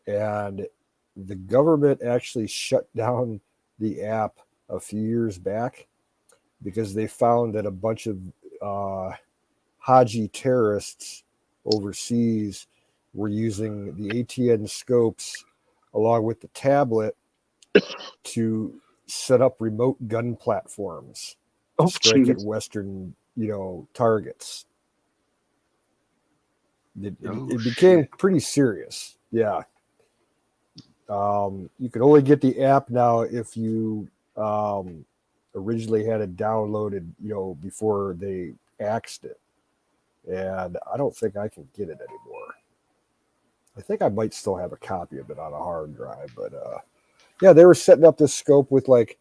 And the government actually shut down the app a few years back because they found that a bunch of Haji terrorists overseas were using the ATN scopes along with the tablet to set up remote gun platforms to strike at Western, targets. it became pretty serious. Yeah. You could only get the app now if you originally had it downloaded, before they axed it. And I don't think I can get it anymore. I think I might still have a copy of it on a hard drive, but yeah, they were setting up this scope with like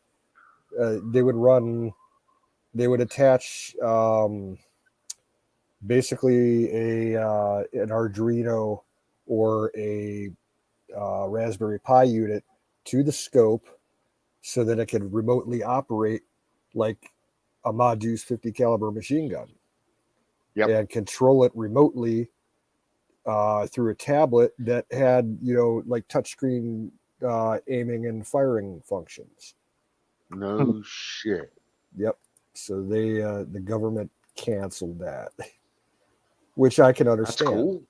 they would attach basically an Arduino or a Raspberry Pi unit to the scope so that it could remotely operate like a Madu's 50 caliber machine gun. Yep. And control it remotely through a tablet that had, like touchscreen aiming and firing functions. No shit. Yep. So the government canceled that, which I can understand. That's cool.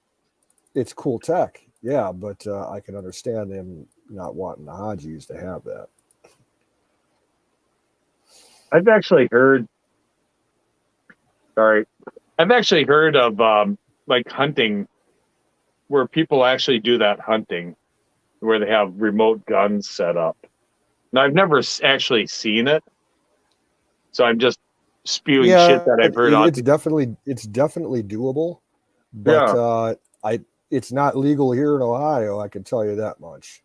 It's cool tech, yeah, but I can understand them not wanting the Hajis to have that. I've actually heard of like hunting, where people actually do that hunting, where they have remote guns set up. Now, I've never actually seen it, so I'm just spewing shit that I've heard. It's definitely doable, but it's not legal here in Ohio. I can tell you that much.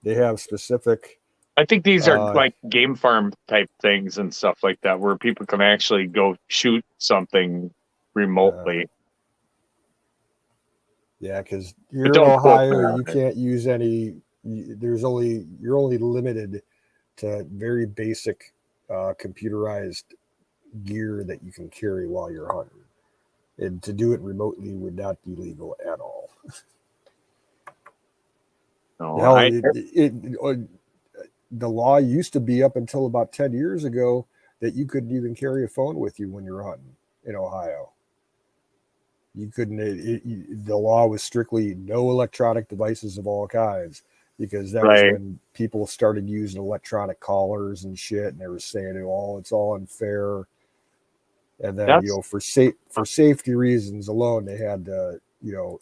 They have specific. I think these are like game farm type things and stuff like that, where people can actually go shoot something remotely. Yeah, because here in Ohio, you can't use any. You're only limited to very basic computerized gear that you can carry while you're hunting, and to do it remotely would not be legal at all. No, the law used to be up until about 10 years ago that you couldn't even carry a phone with you when you're hunting in Ohio. You couldn't. The law was strictly no electronic devices of all kinds, because that was when people started using electronic collars and shit, and they were saying, "Oh, it's all unfair." And then for safety reasons alone, they had to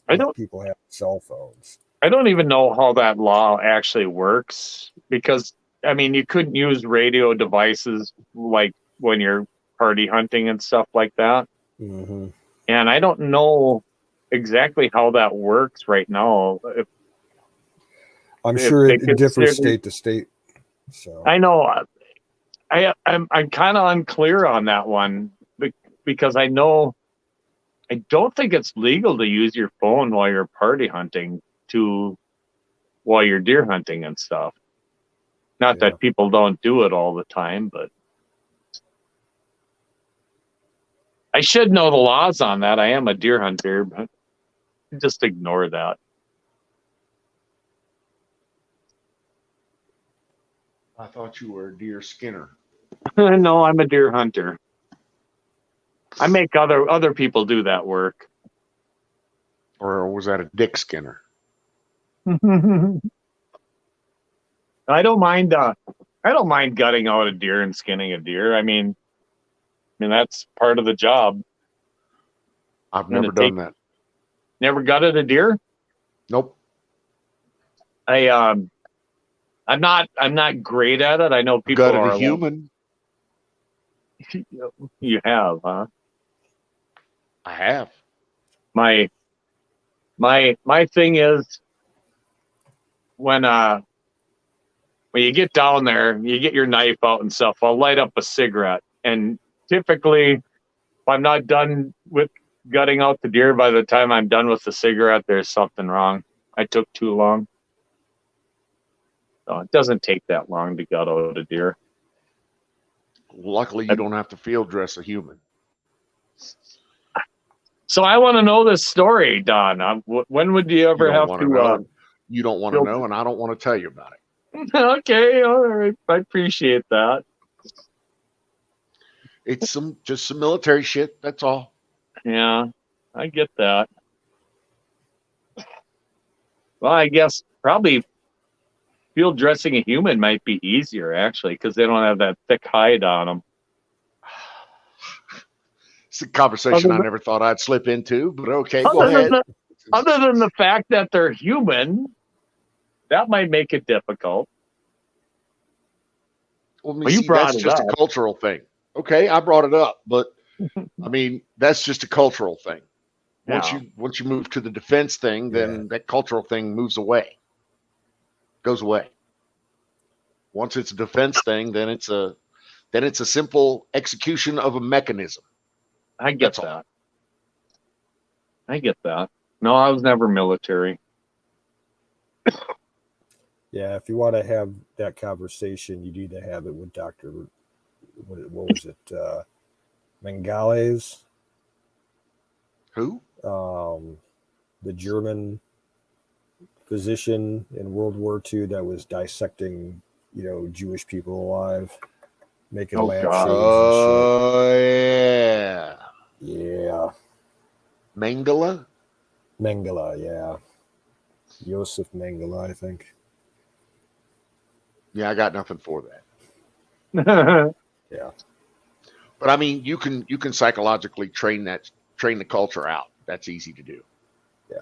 let people have cell phones. I don't even know how that law actually works, because I mean, you couldn't use radio devices like when you're party hunting and stuff like that. Mm-hmm. And I don't know exactly how that works right now. I'm sure it differs state to state. So I know I'm kind of unclear on that one, because I don't think it's legal to use your phone while you're party hunting while you're deer hunting and stuff. Not that people don't do it all the time, but I should know the laws on that. I am a deer hunter, but just ignore that. I thought you were a deer skinner. No, I'm a deer hunter. I make other people do that work. Or was that a dick skinner? I don't mind gutting out a deer and skinning a deer. I mean that's part of the job. I've never done that. Never gutted a deer? Nope. I'm not great at it. I know people gutted are a human. You have, huh? I have. My thing is, when you get down there, you get your knife out and stuff, I'll light up a cigarette. And typically, if I'm not done with gutting out the deer, by the time I'm done with the cigarette, there's something wrong. I took too long. So it doesn't take that long to gut out a deer. Luckily, you don't have to field dress a human. So I want to know this story, Don. When would you ever have to? You don't want to know, and I don't want to tell you about it. Okay, all right. I appreciate that. It's just some military shit. That's all. Yeah, I get that. Well, I guess probably field dressing a human might be easier, actually, because they don't have that thick hide on them. It's a conversation I never thought I'd slip into, but okay, go ahead. other than the fact that they're human, that might make it difficult. Well, Well, you see, brought that's it just up. a cultural thing. Okay, I brought it up, but I mean, that's just a cultural thing. Yeah. Once you move to the defense thing, then that cultural thing moves away, goes away. Once it's a defense thing, then it's a simple execution of a mechanism. I get That's all. that. I get that. No, I was never military. Yeah, if you want to have that conversation, you need to have it with Dr. What was it? Mengele, Who? the German physician in World War II that was dissecting, Jewish people alive, making Oh, lampshades God. Oh yeah, and shit. Yeah, Mengele. Mengele, yeah. Josef Mengele, I think. Yeah, I got nothing for that. Yeah. But I mean, you can psychologically train the culture out. That's easy to do. Yeah.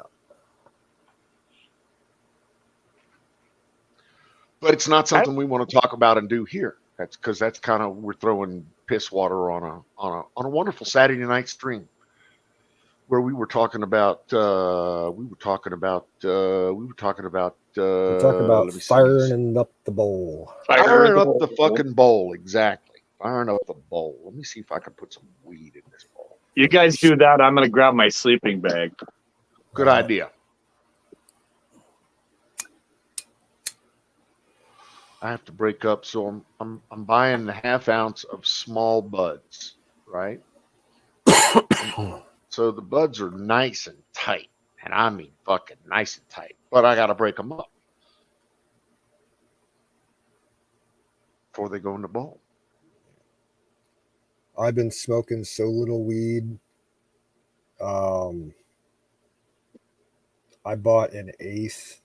But it's not something we want to talk about and do here. That's because that's kind of, we're throwing piss water on a wonderful Saturday night stream where we were talking about We talk about let me see. firing up the bowl. Firing up the fucking bowl, exactly. Firing up the bowl. Let me see if I can put some weed in this bowl. You guys do that. I'm going to grab my sleeping bag. Good idea. I have to break up, so I'm buying the half ounce of small buds, right? So the buds are nice and tight, and I mean fucking nice and tight. But I gotta break them up before they go in the bowl. I've been smoking so little weed. I bought an eighth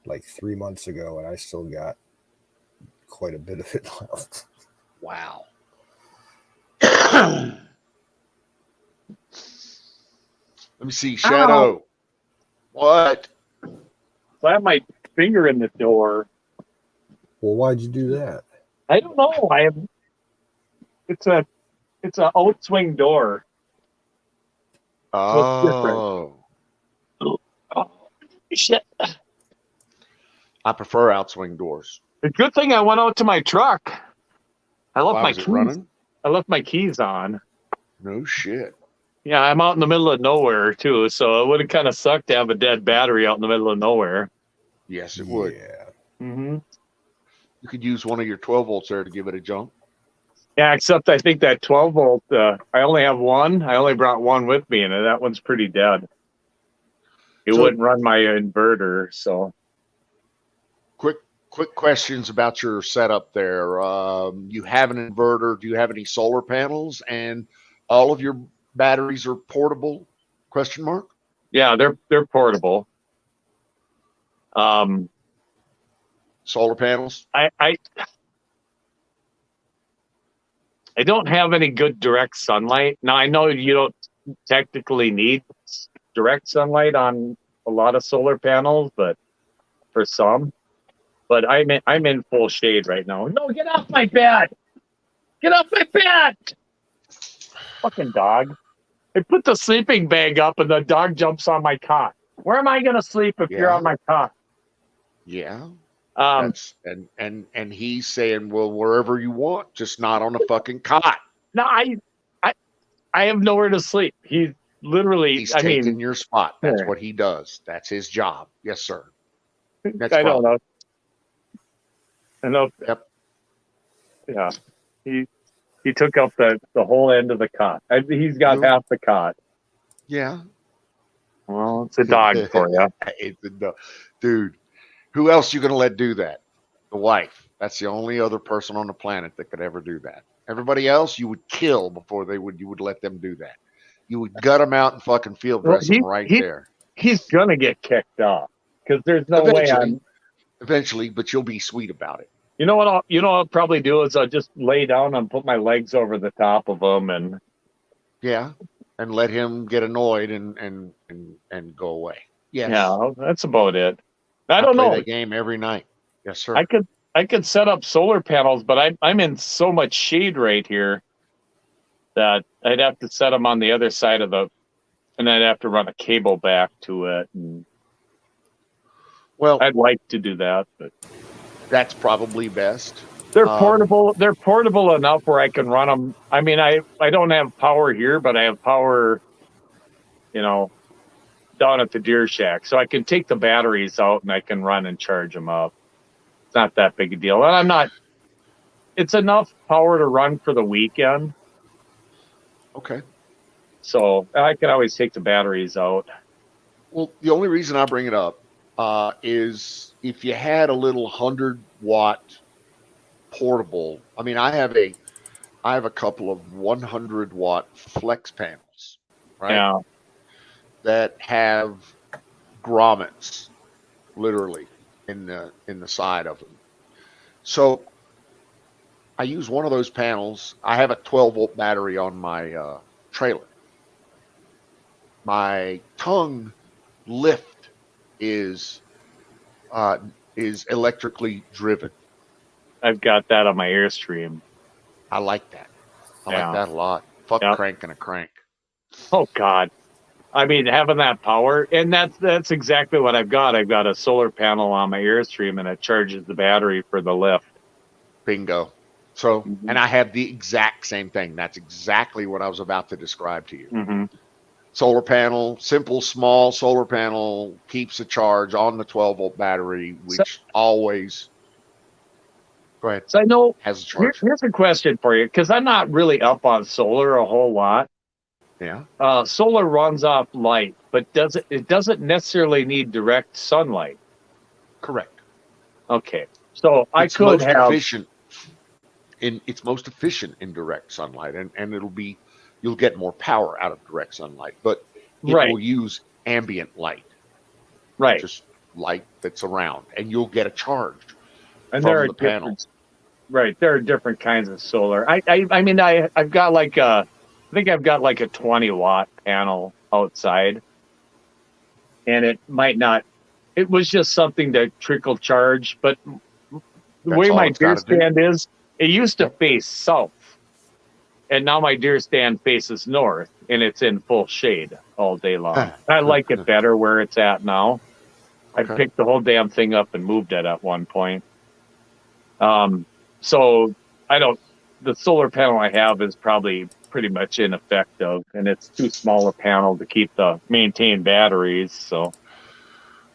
like 3 months ago, and I still got quite a bit of it left. Wow. Let me see. Shadow. What? I have my finger in the door. Well, why'd you do that? I don't know. It's a outswing door. Oh, Oh, shit. I prefer outswing doors. The good thing I went out to my truck. I left Why my was it keys. running? I left my keys on. No shit. Yeah, I'm out in the middle of nowhere too, so it would have kind of sucked to have a dead battery out in the middle of nowhere. Yes, it would. Yeah. Mm-hmm. You could use one of your 12 volts there to give it a jump. Yeah, except I think that 12 volt. I only have one. I only brought one with me, and that one's pretty dead. It So- wouldn't run my inverter, so. Quick questions about your setup there. You have an inverter. Do you have any solar panels? And all of your batteries are portable? Question mark. Yeah, they're portable. Solar panels. I don't have any good direct sunlight. Now I know you don't technically need direct sunlight on a lot of solar panels, but for some. But I'm in full shade right now. No, get off my bed! Get off my bed! Fucking dog. I put the sleeping bag up and the dog jumps on my cot. Where am I gonna sleep if you're Yeah. on my cot? Yeah. Um, That's and he's saying, well, wherever you want, just not on a fucking cot. no, I have nowhere to sleep. He's literally. He's I taking mean, your spot. That's Sure. what he does. That's his job. Yes, sir. Next I don't problem. know. I know. Yep. Yeah, he took up the whole end of the cot. He's got Yeah. half the cot. Yeah. Well, it's a dog for you. It's a dog. Dude, who else you gonna let do that? The wife. That's the only other person on the planet that could ever do that. Everybody else you would kill before you would let them do that. You would gut them out and fucking field Well, dress them right there. He's gonna get kicked off because there's no way I'm. Eventually, but you'll be sweet about it. You know what? I'll probably do is I'll just lay down and put my legs over the top of him, and Yeah. And let him get annoyed and go away. Yes. Yeah, that's about it. I I don't play know. that game every night. Yes, sir. I could set up solar panels, but I'm in so much shade right here that I'd have to set them on the other side of and I'd have to run a cable back to it. And Well, I'd like to do that, but that's probably best. they're Um, portable. They're portable enough where I can run them. I mean, I don't have power here, but I have power, down at the deer shack, so I can take the batteries out and I can run and charge them up. It's not that big a deal, and I'm not. It's enough power to run for the weekend, Okay. so I can always take the batteries out. Well, the only reason I bring it up is if you had a little 100-watt portable. I mean, I have a couple of 100-watt flex panels, right? Yeah, That have grommets literally in the side of them. So I use one of those panels. I have a 12-volt battery on my trailer. My tongue lift is electrically driven. I've got that on my Airstream. I like that. I Yeah. like that a lot. Fuck Yeah. cranking a crank. Oh God. I mean, having that power, and that's exactly what I've got. I've got a solar panel on my Airstream, and it charges the battery for the lift. Bingo. So, Mhm. and I have the exact same thing. That's exactly what I was about to describe to you. Mm-hmm. Solar panel, simple, small solar panel, keeps a charge on the 12-volt battery, which always, go ahead, So I know has a charge. here's a question for you, because I'm not really up on solar a whole lot. Yeah. Solar runs off light, but it doesn't necessarily need direct sunlight. Correct. Okay, so I It's could most have. efficient it's most efficient in direct sunlight, and you'll get more power out of direct sunlight, but it Right. will use ambient light, Right, just light that's around, and you'll get a charge and from there are the panel. different. Right, there are different kinds of solar. I mean, I've got like I think I've got like a 20-watt panel outside, and it might not. It was just something to trickle charge, but the That's way all my it's deer gotta do. stand is, it used to face south, and now my deer stand faces north, and it's in full shade all day long. I like it better where it's at now. I Okay. picked the whole damn thing up and moved it at one point. So the solar panel I have is probably pretty much ineffective, and it's too small a panel to keep the maintained batteries. So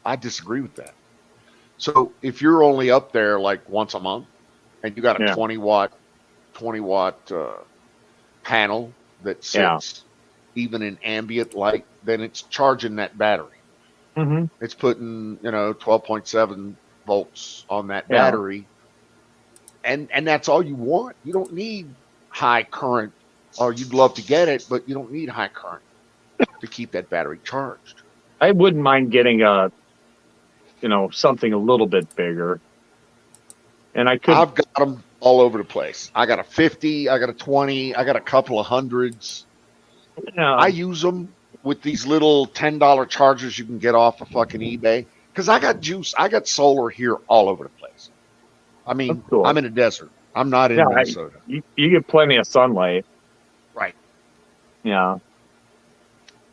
I disagree with that. So if you're only up there like once a month, and you got a Yeah. 20-watt panel that Yeah. sits even in ambient light, then it's charging that battery. It's putting 12.7 volts on that Yeah. battery, and that's all you want. You don't need high current, or you'd love to get it, but you don't need high current to keep that battery charged. I wouldn't mind getting something a little bit bigger, and I could. I've got them all over the place. I got a 50, I got a 20, I got a couple of hundreds. I use them with these little $10 chargers you can get off of fucking eBay, because I got juice. I got solar here all over the place. I mean, That's cool. I'm in a desert. I'm not in Yeah, Minnesota. you get plenty of sunlight. Right. Yeah.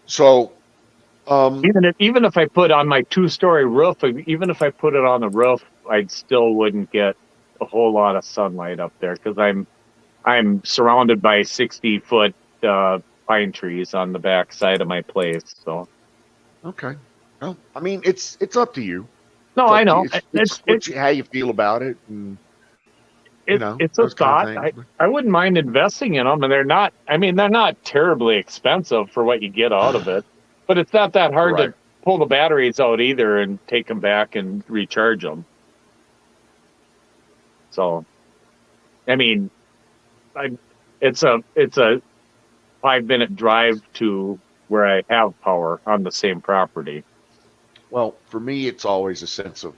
So, Even if I put on my 2-story roof, even if I put it on the roof, I still wouldn't get a whole lot of sunlight up there, because I'm surrounded by 60-foot pine trees on the back side of my place. So okay. Well, I mean, it's up to you. no, It's up I to know you. It's how you feel about it, and it's a those kind of thought. things. I wouldn't mind investing in them, and they're not. I mean, they're not terribly expensive for what you get out of it, but it's not that hard Right. to pull the batteries out either and take them back and recharge them. So, I mean, it's a 5-minute drive to where I have power on the same property. Well, for me, it's always a sense of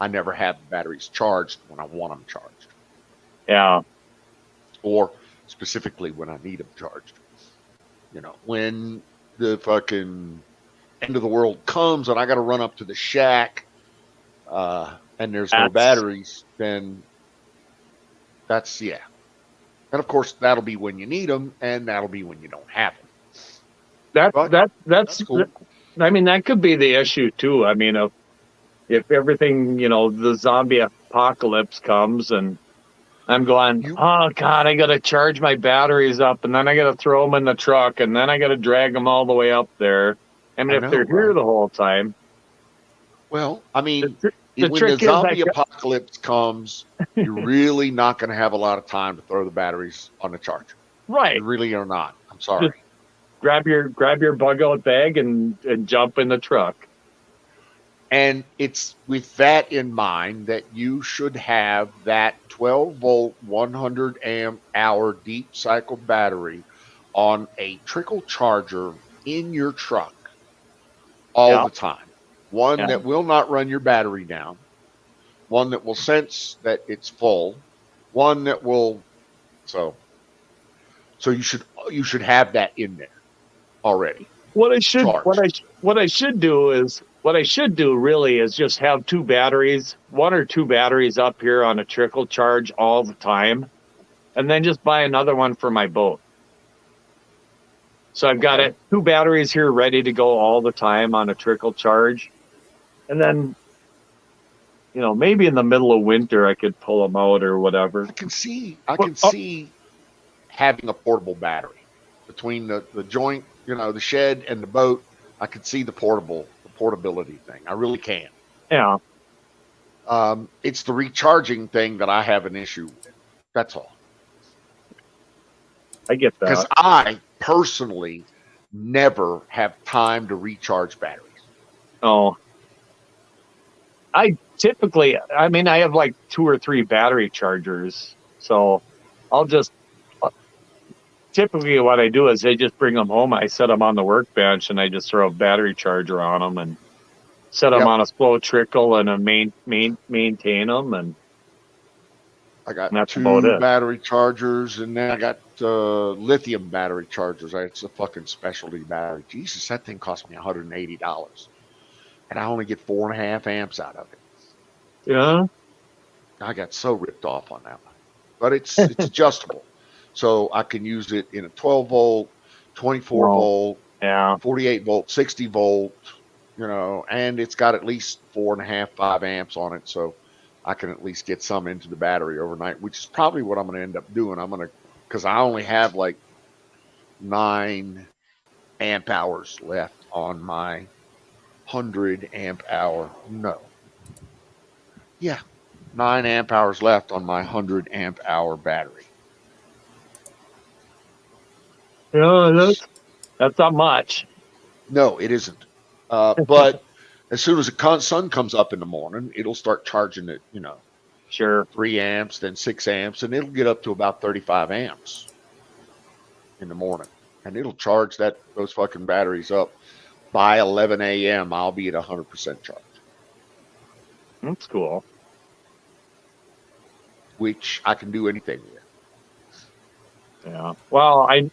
I never have the batteries charged when I want them charged, Yeah, or specifically when I need them charged. When the fucking end of the world comes and I got to run up to the shack and there's no That's- batteries, then that's, yeah. And of course, that'll be when you need them, and that'll be when you don't have them. But That's cool. I mean, that could be the issue too. I mean, if everything, the zombie apocalypse comes and I'm going, oh God, I got to charge my batteries up, and then I got to throw them in the truck, and then I got to drag them all the way up there. I mean, I if know, they're here right? the whole time, Well, I mean, the when trick the is zombie apocalypse comes, you're really not going to have a lot of time to throw the batteries on the charger. right, You really are not. I'm sorry. grab your bug out bag and jump in the truck. And it's with that in mind that you should have that 12 volt, 100 amp hour deep cycle battery on a trickle charger in your truck all Yeah. the time. One Yeah. that will not run your battery down, one that will sense that it's full, one that will, so you should have that in there already. What I should Charged. what I should do really is just have one or two batteries up here on a trickle charge all the time, and then just buy another one for my boat. So I've got Okay. two batteries here ready to go all the time on a trickle charge, and then maybe in the middle of winter I could pull them out or whatever. I can see having a portable battery between the joint, the shed and the boat. I could see the portability thing. I really can. Yeah, It's the recharging thing that I have an issue with. That's all. I get Because that. I personally never have time to recharge batteries. Oh, I have like 2 or 3 battery chargers, so I'll just typically what I do is I just bring them home. I set them on the workbench and I just throw a battery charger on them and set them Yep. on a slow trickle and maintain them. And I got That's 2 about it. battery chargers, and then I got lithium battery chargers. It's a fucking specialty battery. Jesus, that thing cost me $180, and I only get 4.5 amps out of it. yeah, I got so ripped off on that one, but it's adjustable, so I can use it in a 12 volt, 24 Wow. volt, yeah, 48 volt, 60 volt, and it's got at least 4.5, 5 amps on it, so I can at least get some into the battery overnight, which is probably what I'm going to end up doing. Because I only have like 9 amp hours left on my 100 amp hour. No. Yeah. 9 amp hours left on my 100 amp hour battery. yeah. That's not much. No, it isn't. But as soon as the sun comes up in the morning, it'll start charging it, Sure. 3 amps, then 6 amps, and it'll get up to about 35 amps in the morning. And it'll charge those fucking batteries up. By 11 a.m., I'll be at 100% charge, That's cool. which I can do anything with. Yeah. Well, I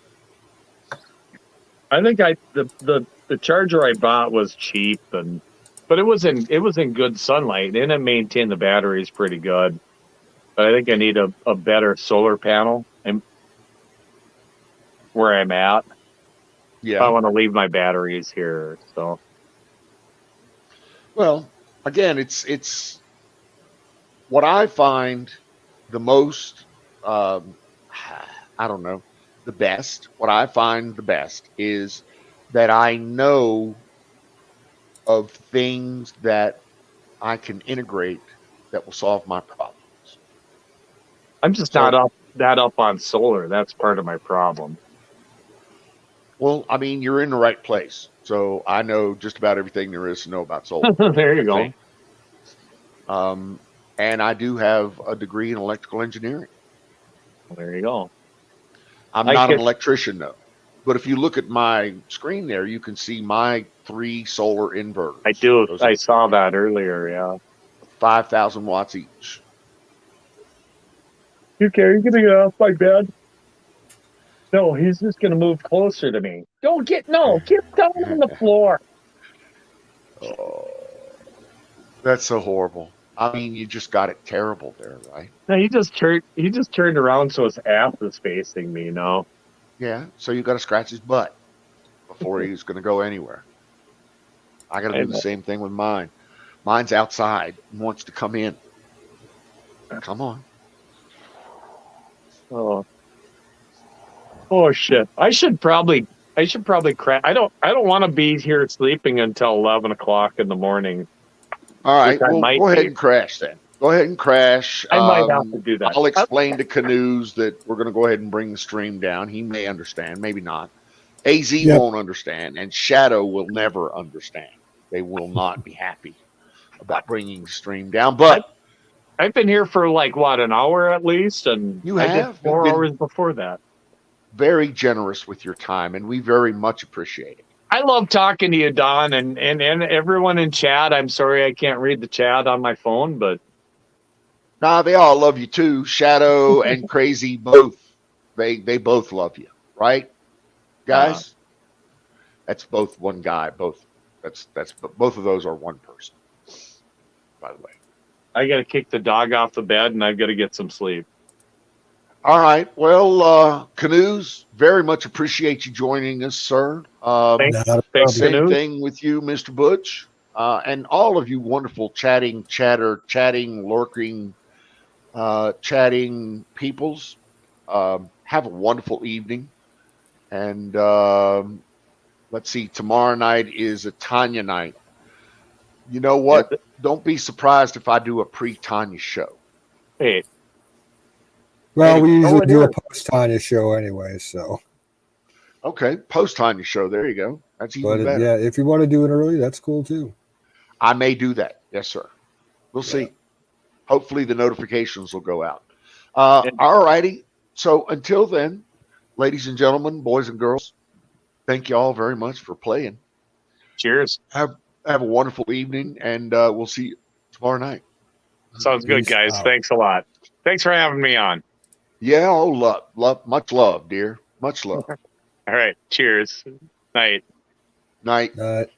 think the charger I bought was cheap, but it was in good sunlight and it maintained the batteries pretty good. But I think I need a better solar panel and where I'm at. I Yeah. want to leave my batteries here. So Well, again, it's what I find the most, I don't know, the best. What I find the best is that I know of things that I can integrate that will solve my problems. I'm just So- not up on solar. That's part of my problem. Well, I mean, you're in the right place. So I know just about everything there is to know about solar. There you go. And I do have a degree in electrical engineering. There you go. I'm I not an could- electrician though. But if you look at my screen there, you can see my 3 solar inverters. I do. Those I are saw that earlier. Yeah. 5,000 watts each. Okay, are you gonna get off my bed? No, he's just gonna move closer to me. Get down on the floor. Oh, that's so horrible. I mean, you just got it terrible there, right? No, he just turned around so his ass is facing me now. Yeah. So you got to scratch his butt before he's going to go anywhere. I got to I do the know. same thing with mine. Mine's outside and wants to come in. Come on. Oh. Oh shit. I should probably crash. I don't want to be here sleeping until 11 o'clock in the morning. All right. Which I Well, might go ahead be. and crash then. Go ahead and crash. I might have to do that. I'll explain to Canoes that we're going to go ahead and bring the stream down. He may understand, maybe not. AZ Yep. won't understand, and Shadow will never understand. They will not be happy about bringing the stream down. But I've been here for like what, an hour at least, and You I have? did 4 You've been- hours before that. very generous with your time, and we very much appreciate it. I love talking to you, Don, and everyone in chat. I'm sorry I can't read the chat on my phone, but Nah, they all love you too. Shadow and Crazy both. They both love you, right, guys? That's both one guy. Both. That's both of those are one person. By the way. I got to kick the dog off the bed, and I've got to get some sleep. All right. Well, Canoes, very much appreciate you joining us, sir. Thanks. Not a Thanks, Same Canoes. thing with you, Mr. Butch, and all of you wonderful chatting peoples. Have a wonderful evening. And let's see, tomorrow night is a Tanya night. You know what? Don't be surprised if I do a pre-Tanya show. Hey, Well, we Oh, usually it do a is. post-Tanya show anyway, so. Okay, post-Tanya show. There you go. That's even But better. yeah, if you want to do it early, that's cool too. I may do that. Yes, sir. We'll see. Hopefully the notifications will go out. All righty. So until then, ladies and gentlemen, boys and girls, thank you all very much for playing. cheers. Have a wonderful evening, and we'll see you tomorrow night. Sounds good, Peace guys. out. Thanks a lot. Thanks for having me on. Yeah, oh, love, much love, dear. Much love. All right. Cheers. Night. Night.